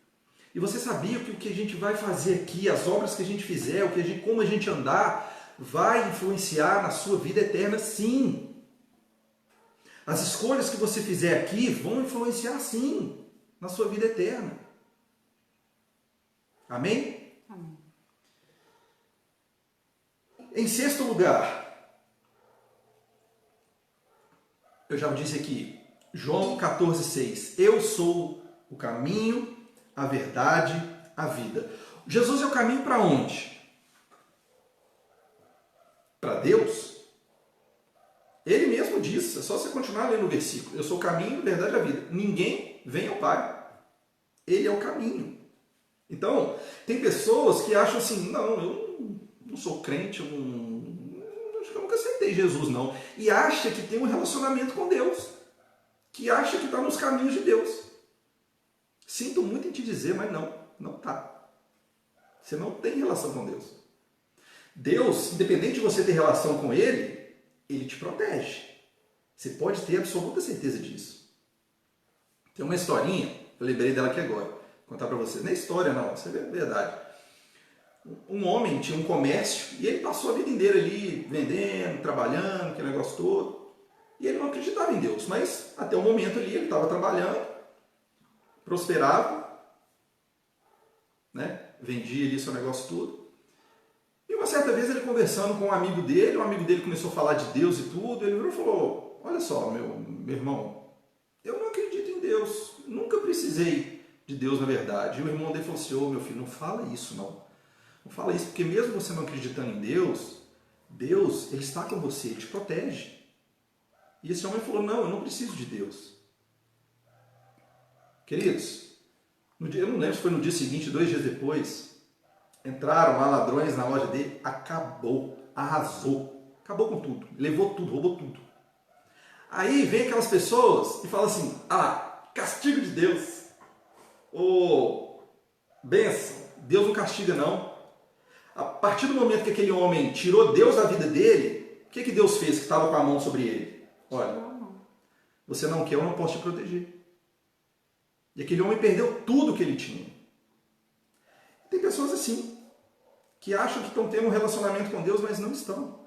Speaker 1: E você sabia que o que a gente vai fazer aqui, as obras que a gente fizer, como a gente andar, vai influenciar na sua vida eterna, sim. As escolhas que você fizer aqui vão influenciar, sim, na sua vida eterna. Amém?
Speaker 2: Amém.
Speaker 1: Em sexto lugar, eu já disse aqui, João 14,6. Eu sou o caminho, a verdade, a vida. Jesus é o caminho para onde? Para Deus? Ele mesmo disse, é só você continuar lendo o versículo. Eu sou o caminho, a verdade e a vida. Ninguém vem ao Pai. Ele é o caminho. Então, tem pessoas que acham assim, não, eu não sou crente, eu nunca aceitei Jesus, não. E acha que tem um relacionamento com Deus. Que acha que está nos caminhos de Deus. Sinto muito em te dizer, mas não está. Você não tem relação com Deus. Deus, independente de você ter relação com Ele, Ele te protege. Você pode ter absoluta certeza disso. Tem uma historinha, eu lembrei dela aqui agora, vou contar para você. Não é história não, isso é verdade. Um homem tinha um comércio e ele passou a vida inteira ali vendendo, trabalhando, aquele negócio todo. E ele não acreditava em Deus, mas até o momento ali ele estava trabalhando, prosperava, né? Vendia ali seu negócio tudo. E uma certa vez ele conversando com um amigo dele começou a falar de Deus e tudo, ele virou e falou, olha só, meu irmão, eu não acredito em Deus, nunca precisei de Deus na verdade. E o irmão dele falou assim, ô meu filho, não fala isso não. Não fala isso, porque mesmo você não acreditando em Deus, Deus, Ele está com você, Ele te protege. E esse homem falou, não, eu não preciso de Deus. Queridos, eu não lembro se foi no dia seguinte, 2 dias depois, entraram lá ladrões na loja dele, arrasou, acabou com tudo, levou tudo, roubou tudo. Aí vem aquelas pessoas e falam assim, castigo de Deus, bênção, Deus não castiga não. A partir do momento que aquele homem tirou Deus da vida dele, o que Deus fez que estava com a mão sobre ele? Olha, você não quer, eu não posso te proteger. E aquele homem perdeu tudo que ele tinha. Tem pessoas assim, que acham que estão tendo um relacionamento com Deus, mas não estão.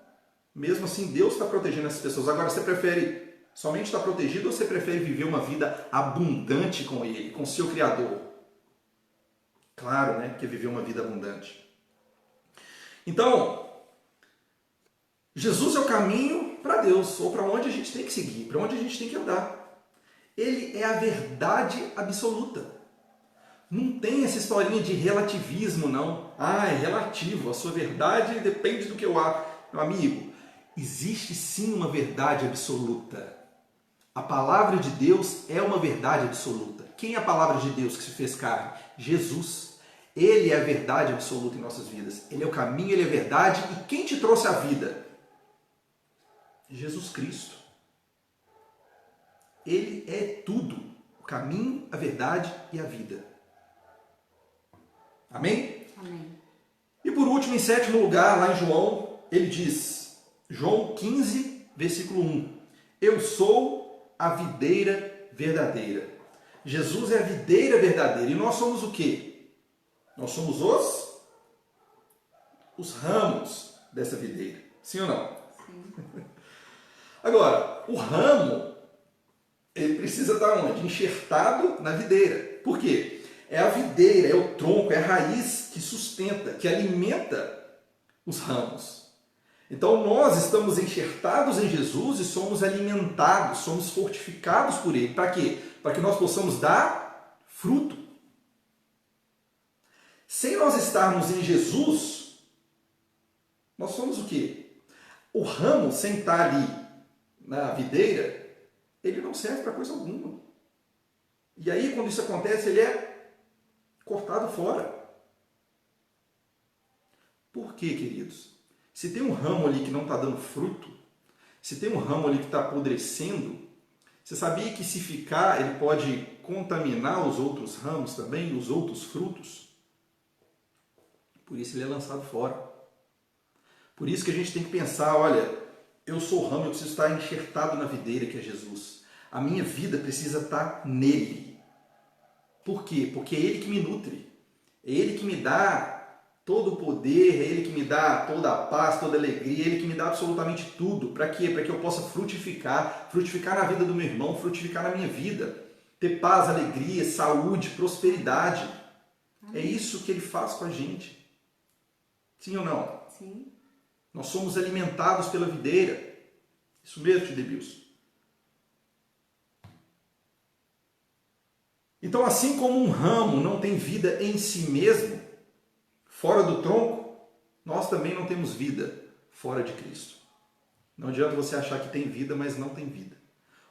Speaker 1: Mesmo assim, Deus está protegendo essas pessoas. Agora, você prefere somente estar protegido ou você prefere viver uma vida abundante com Ele, com o seu Criador? Claro, né? Que viver uma vida abundante. Então, Jesus é o caminho para Deus, ou para onde a gente tem que seguir, para onde a gente tem que andar. Ele é a verdade absoluta. Não tem essa historinha de relativismo, não. Ah, é relativo, a sua verdade depende do que eu acho. Meu amigo, existe sim uma verdade absoluta. A palavra de Deus é uma verdade absoluta. Quem é a palavra de Deus que se fez carne? Jesus. Ele é a verdade absoluta em nossas vidas. Ele é o caminho, ele é a verdade. E quem te trouxe a vida? Jesus Cristo. Ele é tudo. O caminho, a verdade e a vida. Amém?
Speaker 2: Amém.
Speaker 1: E por último, em sétimo lugar, lá em João, ele diz, João 15, versículo 1. Eu sou a videira verdadeira. Jesus é a videira verdadeira. E nós somos o quê? Nós somos os ramos dessa videira. Sim ou não?
Speaker 2: Sim.
Speaker 1: Agora, o ramo, ele precisa estar onde? Enxertado na videira. Por quê? É a videira, é o tronco, é a raiz que sustenta, que alimenta os ramos. Então nós estamos enxertados em Jesus e somos alimentados, somos fortificados por Ele. Para quê? Para que nós possamos dar fruto. Sem nós estarmos em Jesus, nós somos o quê? O ramo, sem estar ali na videira, ele não serve para coisa alguma. E aí, quando isso acontece, ele é cortado fora. Por quê, queridos? Se tem um ramo ali que não está dando fruto, se tem um ramo ali que está apodrecendo, você sabia que se ficar, ele pode contaminar os outros ramos também, os outros frutos? Por isso ele é lançado fora. Por isso que a gente tem que pensar, olha, eu sou o ramo, eu preciso estar enxertado na videira que é Jesus. A minha vida precisa estar nele. Por quê? Porque é Ele que me nutre. É Ele que me dá todo o poder, é Ele que me dá toda a paz, toda a alegria, é Ele que me dá absolutamente tudo. Para quê? Para que eu possa frutificar, frutificar na vida do meu irmão, frutificar na minha vida. Ter paz, alegria, saúde, prosperidade. É isso que Ele faz com a gente. Sim ou não?
Speaker 2: Sim.
Speaker 1: Nós somos alimentados pela videira. Isso mesmo, Tidebilson. Então, assim como um ramo não tem vida em si mesmo, fora do tronco, nós também não temos vida fora de Cristo. Não adianta você achar que tem vida, mas não tem vida.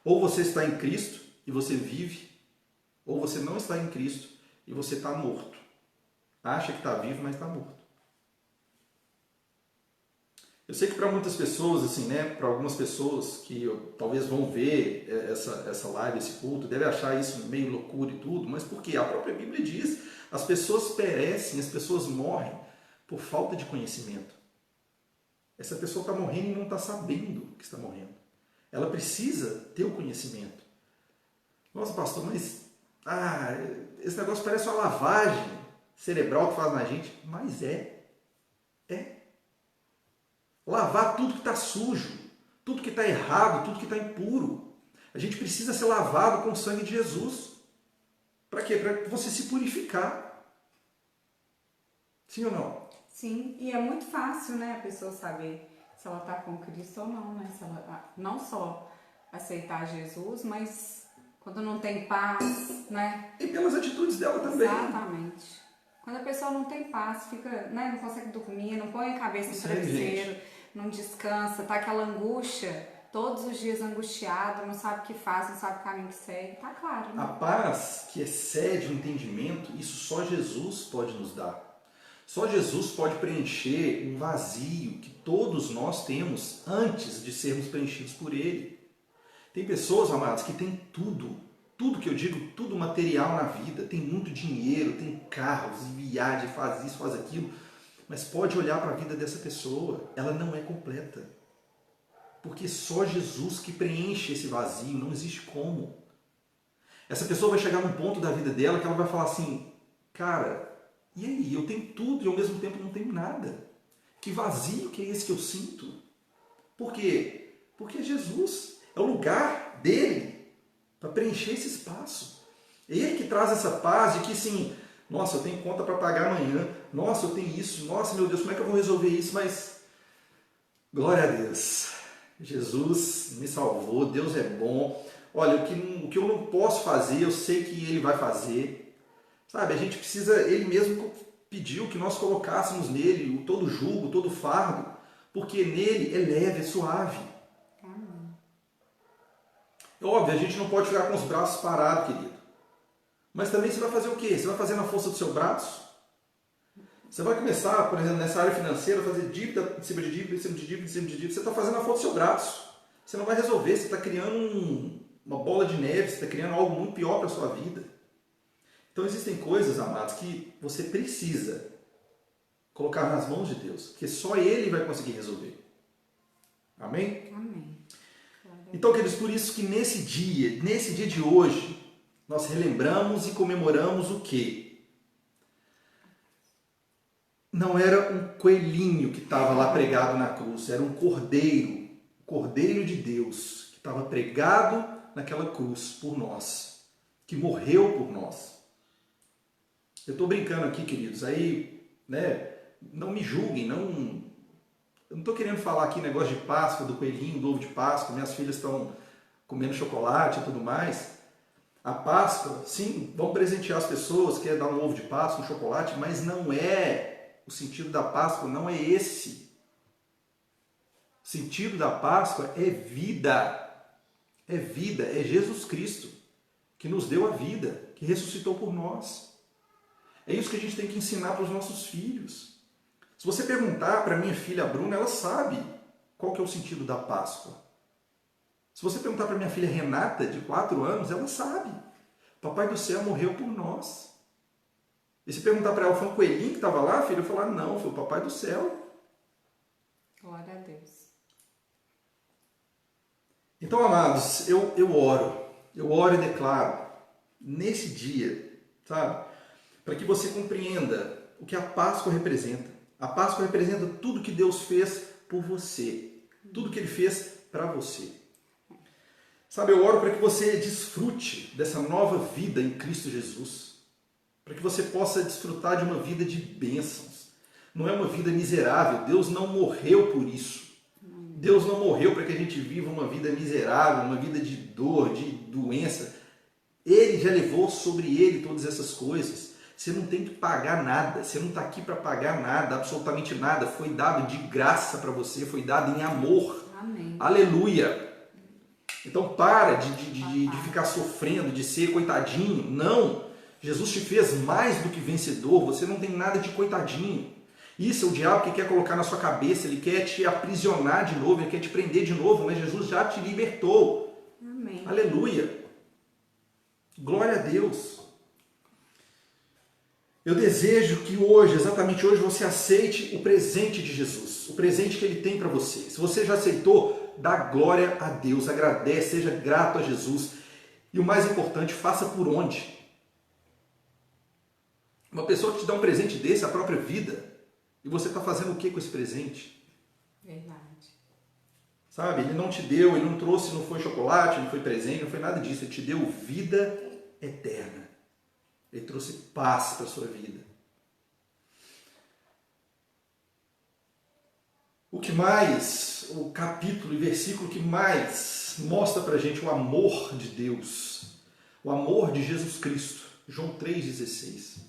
Speaker 1: Ou você está em Cristo e você vive, ou você não está em Cristo e você está morto. Acha que está vivo, mas está morto. Eu sei que para muitas pessoas, assim, né, para algumas pessoas que talvez vão ver essa live, esse culto, devem achar isso meio loucura e tudo, mas por quê? A própria Bíblia diz, as pessoas perecem, as pessoas morrem por falta de conhecimento. Essa pessoa está morrendo e não está sabendo que está morrendo. Ela precisa ter o conhecimento. Nossa, pastor, mas esse negócio parece uma lavagem cerebral que faz na gente. Mas é. Lavar tudo que está sujo, tudo que está errado, tudo que está impuro. A gente precisa ser lavado com o sangue de Jesus. Para quê? Para você se purificar. Sim ou não?
Speaker 2: Sim, e é muito fácil, né, a pessoa saber se ela está com Cristo ou não, né? Se ela não só aceitar Jesus, mas quando não tem paz, né?
Speaker 1: E pelas atitudes dela também.
Speaker 2: Exatamente. Quando a pessoa não tem paz, fica, né, não consegue dormir, não põe a cabeça no travesseiro, não descansa, tá aquela angústia, todos os dias angustiado, não sabe o que faz, não sabe o caminho que segue, tá claro, né?
Speaker 1: A paz que excede o entendimento, isso só Jesus pode nos dar. Só Jesus pode preencher um vazio que todos nós temos antes de sermos preenchidos por Ele. Tem pessoas, amados, que têm tudo que eu digo, tudo material na vida, tem muito dinheiro, tem carros, viagem, faz isso, faz aquilo, mas pode olhar para a vida dessa pessoa, ela não é completa. Porque só Jesus que preenche esse vazio, não existe como. Essa pessoa vai chegar num ponto da vida dela que ela vai falar assim, cara, e aí, eu tenho tudo e ao mesmo tempo não tenho nada. Que vazio que é esse que eu sinto? Por quê? Porque Jesus é o lugar dele para preencher esse espaço. É Ele que traz essa paz de que, sim, Nossa, eu tenho conta para pagar amanhã. Nossa, eu tenho isso. Nossa, meu Deus, como é que eu vou resolver isso? Mas, glória a Deus. Jesus me salvou, Deus é bom. Olha, o que eu não posso fazer, eu sei que Ele vai fazer. Sabe, a gente precisa, Ele mesmo pediu que nós colocássemos nele todo o jugo, todo o fardo, porque nele é leve, é suave. Óbvio, a gente não pode ficar com os braços parados, querido. Mas também você vai fazer o quê? Você vai fazer na força do seu braço? Você vai começar, por exemplo, nessa área financeira, a fazer dívida em cima de dívida, em cima de dívida, em cima de dívida. Você está fazendo na força do seu braço. Você não vai resolver, você está criando uma bola de neve, você está criando algo muito pior para a sua vida. Então existem coisas, amados, que você precisa colocar nas mãos de Deus, porque só Ele vai conseguir resolver. Amém?
Speaker 2: Amém.
Speaker 1: Então, queridos, por isso que nesse dia de hoje, nós relembramos e comemoramos o quê? Não era um coelhinho que estava lá pregado na cruz, era um cordeiro, o cordeiro de Deus, que estava pregado naquela cruz por nós, que morreu por nós. Eu estou brincando aqui, queridos, aí, né, não me julguem, eu não estou querendo falar aqui negócio de Páscoa, do coelhinho, do ovo de Páscoa, minhas filhas estão comendo chocolate e tudo mais. A Páscoa, sim, vamos presentear as pessoas, quer dar um ovo de Páscoa, um chocolate, mas não é, o sentido da Páscoa não é esse. O sentido da Páscoa é vida, é Jesus Cristo, que nos deu a vida, que ressuscitou por nós. É isso que a gente tem que ensinar para os nossos filhos. Se você perguntar para minha filha Bruna, ela sabe qual que é o sentido da Páscoa. Se você perguntar para minha filha Renata, de 4 anos, ela sabe. Papai do céu morreu por nós. E se perguntar para ela, foi um coelhinho que estava lá, filha, eu falar, não, foi o Papai do céu.
Speaker 2: Glória a Deus.
Speaker 1: Então, amados, eu oro e declaro, nesse dia, sabe, para que você compreenda o que a Páscoa representa. A Páscoa representa tudo que Deus fez por você, tudo que Ele fez para você. Sabe, eu oro para que você desfrute dessa nova vida em Cristo Jesus, para que você possa desfrutar de uma vida de bênçãos. Não é uma vida miserável, Deus não morreu por isso. Deus não morreu para que a gente viva uma vida miserável, uma vida de dor, de doença. Ele já levou sobre Ele todas essas coisas. Você não tem que pagar nada, você não está aqui para pagar nada, absolutamente nada. Foi dado de graça para você, foi dado em amor.
Speaker 2: Amém.
Speaker 1: Aleluia! Então para de ficar sofrendo, de ser coitadinho. Não! Jesus te fez mais do que vencedor, você não tem nada de coitadinho. Isso é o diabo que quer colocar na sua cabeça, ele quer te aprisionar de novo, ele quer te prender de novo, mas Jesus já te libertou.
Speaker 2: Amém.
Speaker 1: Aleluia! Glória a Deus! Eu desejo que hoje, exatamente hoje, você aceite o presente de Jesus, o presente que Ele tem para você. Se você já aceitou, dá glória a Deus, agradece, seja grato a Jesus. E o mais importante, faça por onde? Uma pessoa que te dá um presente desse, a própria vida, e você está fazendo o que com esse presente?
Speaker 2: Verdade.
Speaker 1: Sabe, Ele não te deu, Ele não trouxe, não foi chocolate, não foi presente, não foi nada disso. Ele te deu vida eterna. Ele trouxe paz para a sua vida. O que mais, o capítulo e versículo que mais mostra para a gente o amor de Deus, o amor de Jesus Cristo, João 3,16.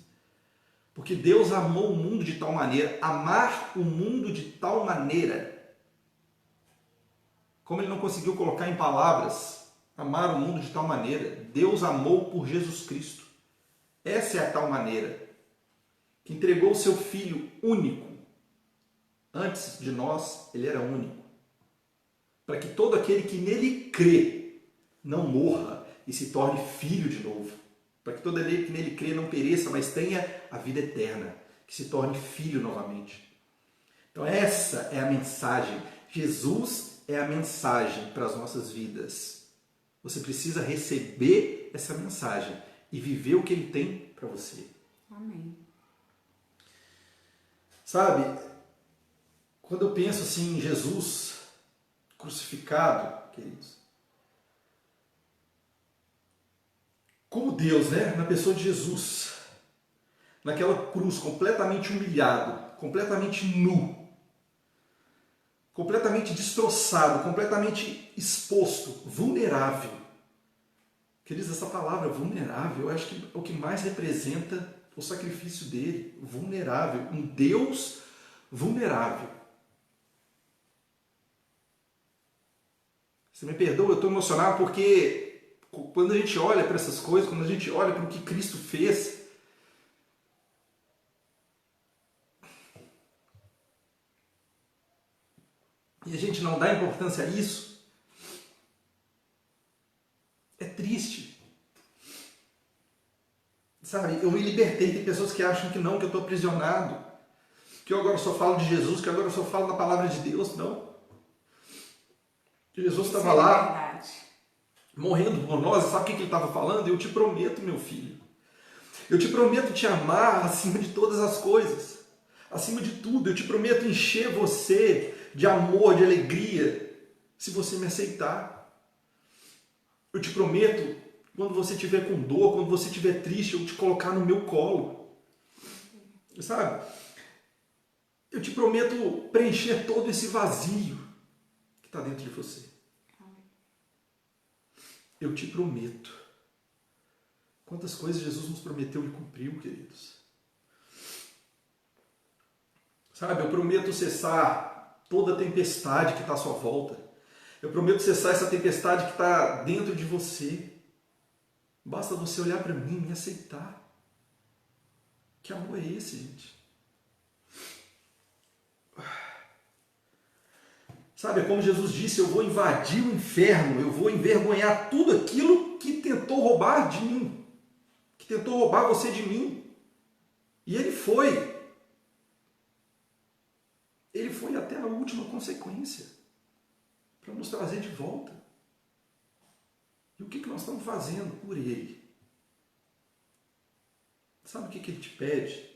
Speaker 1: Porque Deus amou o mundo de tal maneira, amar o mundo de tal maneira, como Ele não conseguiu colocar em palavras, amar o mundo de tal maneira, Deus amou por Jesus Cristo. Essa é a tal maneira, que entregou o seu Filho único. Antes de nós, Ele era único. Para que todo aquele que nele crê não morra e se torne filho de novo. Para que todo aquele que nele crê não pereça, mas tenha a vida eterna, que se torne filho novamente. Então essa é a mensagem. Jesus é a mensagem para as nossas vidas. Você precisa receber essa mensagem e viver o que Ele tem para você.
Speaker 2: Amém.
Speaker 1: Sabe, quando eu penso assim em Jesus crucificado, queridos, como Deus, né, na pessoa de Jesus, naquela cruz, completamente humilhado, completamente nu, completamente destroçado, completamente exposto, vulnerável. Queridos, essa palavra vulnerável, eu acho que é o que mais representa o sacrifício dele, vulnerável, um Deus vulnerável. Você me perdoa, eu estou emocionado porque quando a gente olha para essas coisas, quando a gente olha para o que Cristo fez, e a gente não dá importância a isso, é triste. Sabe, eu me libertei. Tem pessoas que acham que não, que eu estou aprisionado, que eu agora só falo de Jesus, que agora eu só falo da palavra de Deus. Não. Jesus estava lá, morrendo por nós, e sabe o que ele estava falando? Eu te prometo, meu filho, eu te prometo te amar acima de todas as coisas, acima de tudo. Eu te prometo encher você de amor, de alegria, se você me aceitar. Eu te prometo, quando você estiver com dor, quando você estiver triste, eu te colocar no meu colo. Sabe? Eu te prometo preencher todo esse vazio que está dentro de você. Eu te prometo. Quantas coisas Jesus nos prometeu e cumpriu, queridos. Sabe, eu prometo cessar toda a tempestade que está à sua volta. Eu prometo cessar essa tempestade que está dentro de você. Basta você olhar para mim e me aceitar. Que amor é esse, gente? Sabe, é como Jesus disse, eu vou invadir o inferno, eu vou envergonhar tudo aquilo que tentou roubar de mim, que tentou roubar você de mim. E ele foi. Ele foi até a última consequência para nos trazer de volta. E o que nós estamos fazendo por ele? Sabe o que ele te pede?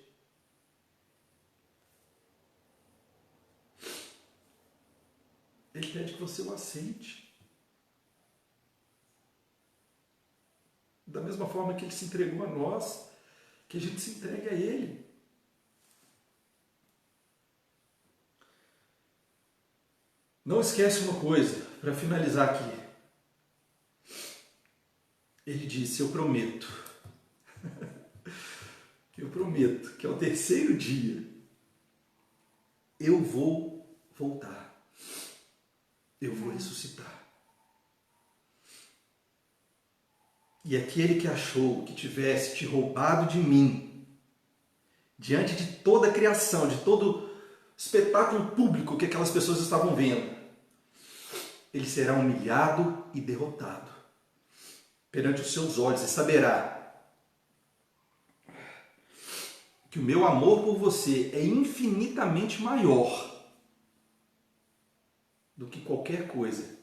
Speaker 1: Ele pede que você o aceite. Da mesma forma que ele se entregou a nós, que a gente se entregue a ele. Não esquece uma coisa, para finalizar aqui. Ele disse, eu prometo que ao terceiro dia eu vou voltar. Eu vou ressuscitar. E aquele que achou que tivesse te roubado de mim, diante de toda a criação, de todo o espetáculo público que aquelas pessoas estavam vendo, ele será humilhado e derrotado perante os seus olhos e saberá que o meu amor por você é infinitamente maior do que qualquer coisa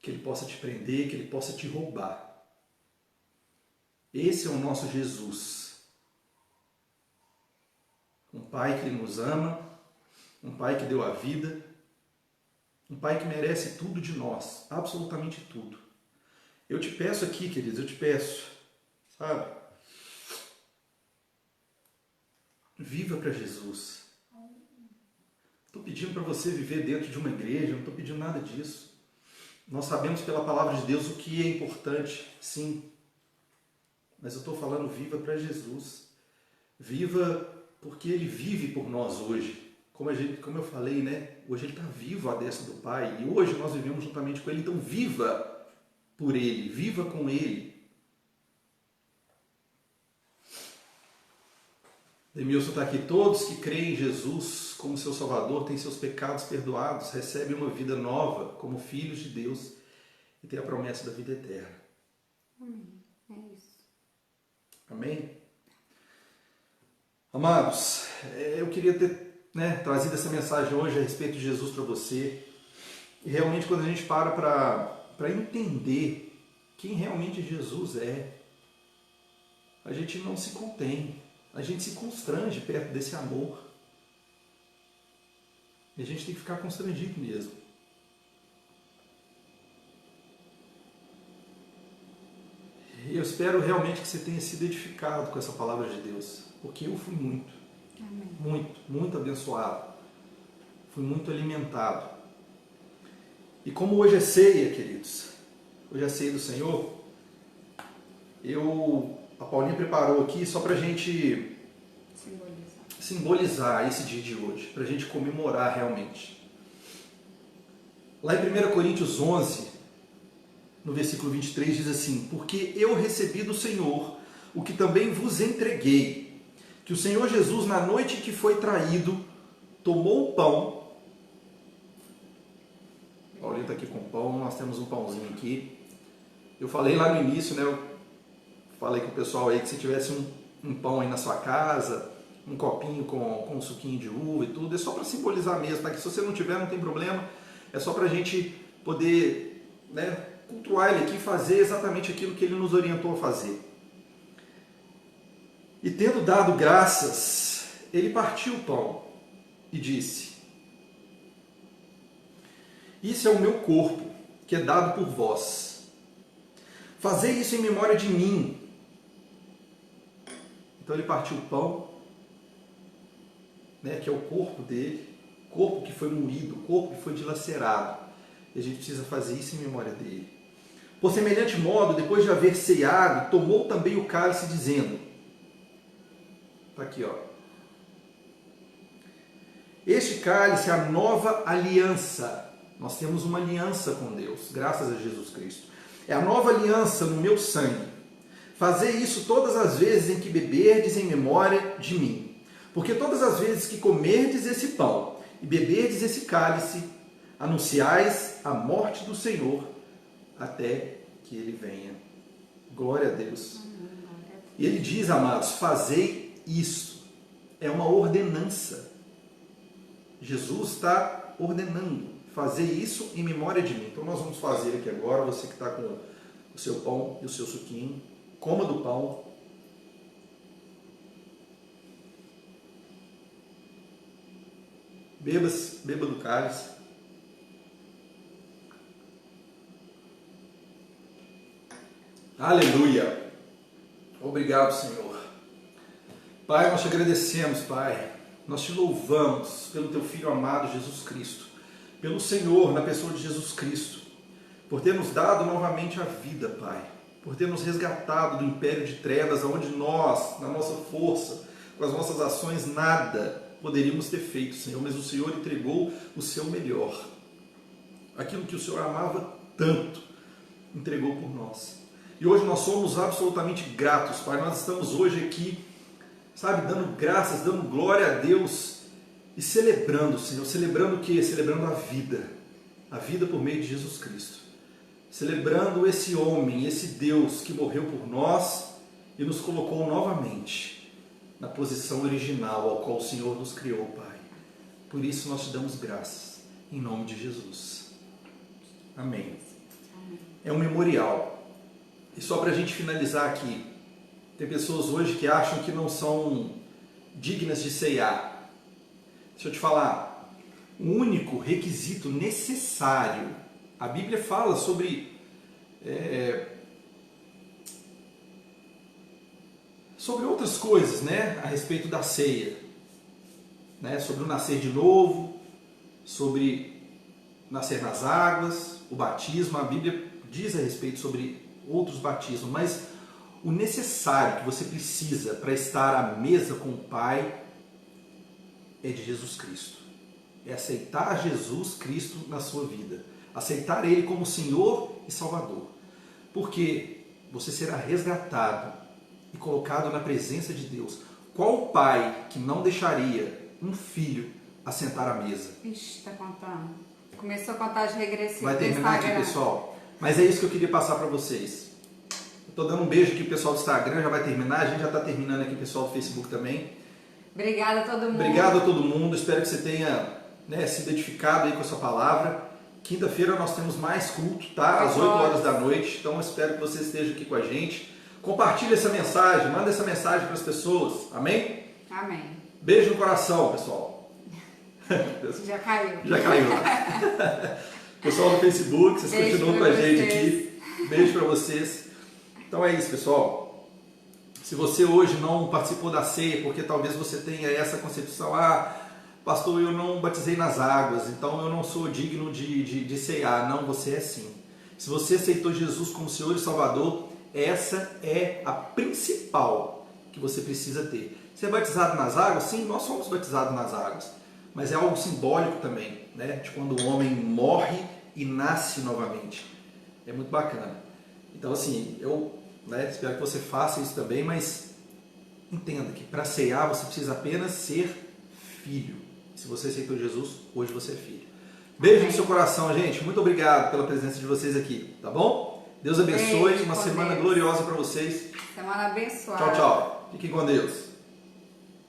Speaker 1: que ele possa te prender, que ele possa te roubar. Esse é o nosso Jesus. Um Pai que nos ama, um Pai que deu a vida, um Pai que merece tudo de nós, absolutamente tudo. Eu te peço aqui, queridos, eu te peço, sabe? Viva para Jesus. Estou pedindo para você viver dentro de uma igreja, não estou pedindo nada disso. Nós sabemos pela palavra de Deus o que é importante, sim. Mas eu estou falando, viva para Jesus. Viva porque Ele vive por nós hoje. Como eu falei, né? Hoje Ele está vivo à destra do Pai. E hoje nós vivemos juntamente com Ele. Então viva por Ele, viva com Ele. Demilson está aqui. Todos que creem em Jesus como seu Salvador têm seus pecados perdoados, recebem uma vida nova como filhos de Deus e têm a promessa da vida eterna.
Speaker 2: Amém. É isso.
Speaker 1: Amém? Amados, eu queria ter trazido essa mensagem hoje a respeito de Jesus para você. E realmente quando a gente para entender quem realmente Jesus é, a gente não se contém. A gente se constrange perto desse amor. E a gente tem que ficar constrangido mesmo. E eu espero realmente que você tenha sido edificado com essa palavra de Deus. porque eu fui muito,
Speaker 2: Amém.
Speaker 1: muito abençoado. Fui muito alimentado. E como hoje é ceia, queridos, hoje é ceia do Senhor, a Paulinha preparou aqui só para a gente simbolizar esse dia de hoje, para a gente comemorar realmente. Lá em 1 Coríntios 11, no versículo 23, diz assim: porque eu recebi do Senhor o que também vos entreguei, que o Senhor Jesus, na noite que foi traído, tomou o pão. Paulinho está aqui com pão, nós temos um pãozinho aqui. Eu falei lá no início, né? Eu falei com o pessoal aí que se tivesse um pão aí na sua casa, um copinho com um suquinho de uva e tudo, é só para simbolizar mesmo, tá? Que se você não tiver, não tem problema, é só para a gente poder, né, cultuar ele aqui e fazer exatamente aquilo que ele nos orientou a fazer. E tendo dado graças, ele partiu o pão e disse: isso é o meu corpo, que é dado por vós. Fazei isso em memória de mim. Então ele partiu o pão, né, que é o corpo dele, corpo que foi moído, corpo que foi dilacerado. E a gente precisa fazer isso em memória dele. Por semelhante modo, depois de haver ceado, tomou também o cálice, dizendo, está aqui, ó: este cálice é a nova aliança. Nós temos uma aliança com Deus, graças a Jesus Cristo. É a nova aliança no meu sangue. Fazei isso todas as vezes em que beberdes em memória de mim. Porque todas as vezes que comerdes esse pão e beberdes esse cálice, anunciais a morte do Senhor até que ele venha. Glória a Deus. E ele diz, amados, fazei isso. É uma ordenança. Jesus está ordenando. Fazer isso em memória de mim. Então nós vamos fazer aqui agora, você que está com o seu pão e o seu suquinho, coma do pão. Beba do cálice. Aleluia! Obrigado, Senhor. Pai, nós te agradecemos, Pai. Nós te louvamos pelo teu Filho amado, Jesus Cristo. Pelo Senhor, na pessoa de Jesus Cristo, por ter nos dado novamente a vida, Pai, por ter nos resgatado do império de trevas, onde nós, na nossa força, com as nossas ações, nada poderíamos ter feito, Senhor, mas o Senhor entregou o seu melhor, aquilo que o Senhor amava tanto, entregou por nós. E hoje nós somos absolutamente gratos, Pai. Nós estamos hoje aqui, sabe, dando graças, dando glória a Deus, e celebrando, Senhor, celebrando o quê? Celebrando a vida por meio de Jesus Cristo. Celebrando esse homem, esse Deus que morreu por nós e nos colocou novamente na posição original ao qual o Senhor nos criou, Pai. Por isso nós te damos graças, em nome de Jesus. Amém. É um memorial. E só para a gente finalizar aqui, tem pessoas hoje que acham que não são dignas de ceiar. Deixa eu te falar, o único requisito necessário, a Bíblia fala sobre outras coisas, né, a respeito da ceia, né, sobre o nascer de novo, sobre nascer nas águas, o batismo. A Bíblia diz a respeito sobre outros batismos, mas o necessário que você precisa para estar à mesa com o Pai é de Jesus Cristo. É aceitar Jesus Cristo na sua vida. Aceitar Ele como Senhor e Salvador. Porque você será resgatado e colocado na presença de Deus. Qual pai que não deixaria um filho assentar à mesa?
Speaker 2: Ixi, está contando. Começou a contagem regressiva.
Speaker 1: Vai terminar aqui, pessoal. Mas é isso que eu queria passar para vocês. Estou dando um beijo aqui pro pessoal do Instagram, já vai terminar. A gente já está terminando aqui, pessoal do Facebook também.
Speaker 2: Obrigada a todo mundo.
Speaker 1: Obrigado a todo mundo. Espero que você tenha, né, se identificado aí com essa palavra. Quinta-feira nós temos mais culto, tá? Às 8 horas da noite. Então eu espero que você esteja aqui com a gente. Compartilhe essa mensagem, manda essa mensagem para as pessoas. Amém?
Speaker 2: Amém.
Speaker 1: Beijo no coração, pessoal.
Speaker 2: Já caiu.
Speaker 1: Já caiu. Pessoal do Facebook, vocês continuam com a gente aqui. Beijo para vocês. Então é isso, pessoal. Se você hoje não participou da ceia, porque talvez você tenha essa concepção, pastor, eu não batizei nas águas, então eu não sou digno de ceiar. Não, você é sim. Se você aceitou Jesus como Senhor e Salvador, essa é a principal que você precisa ter. Ser batizado nas águas? Sim, nós somos batizados nas águas, mas é algo simbólico também, né? De quando o homem morre e nasce novamente. É muito bacana. Então, assim, eu espero que você faça isso também, mas entenda que para ceiar você precisa apenas ser filho. Se você aceitou Jesus, hoje você é filho. Beijo no seu coração, gente. Muito obrigado pela presença de vocês aqui, tá bom? Deus abençoe. Uma semana gloriosa para vocês.
Speaker 2: Semana abençoada.
Speaker 1: Tchau, tchau. Fiquem com Deus.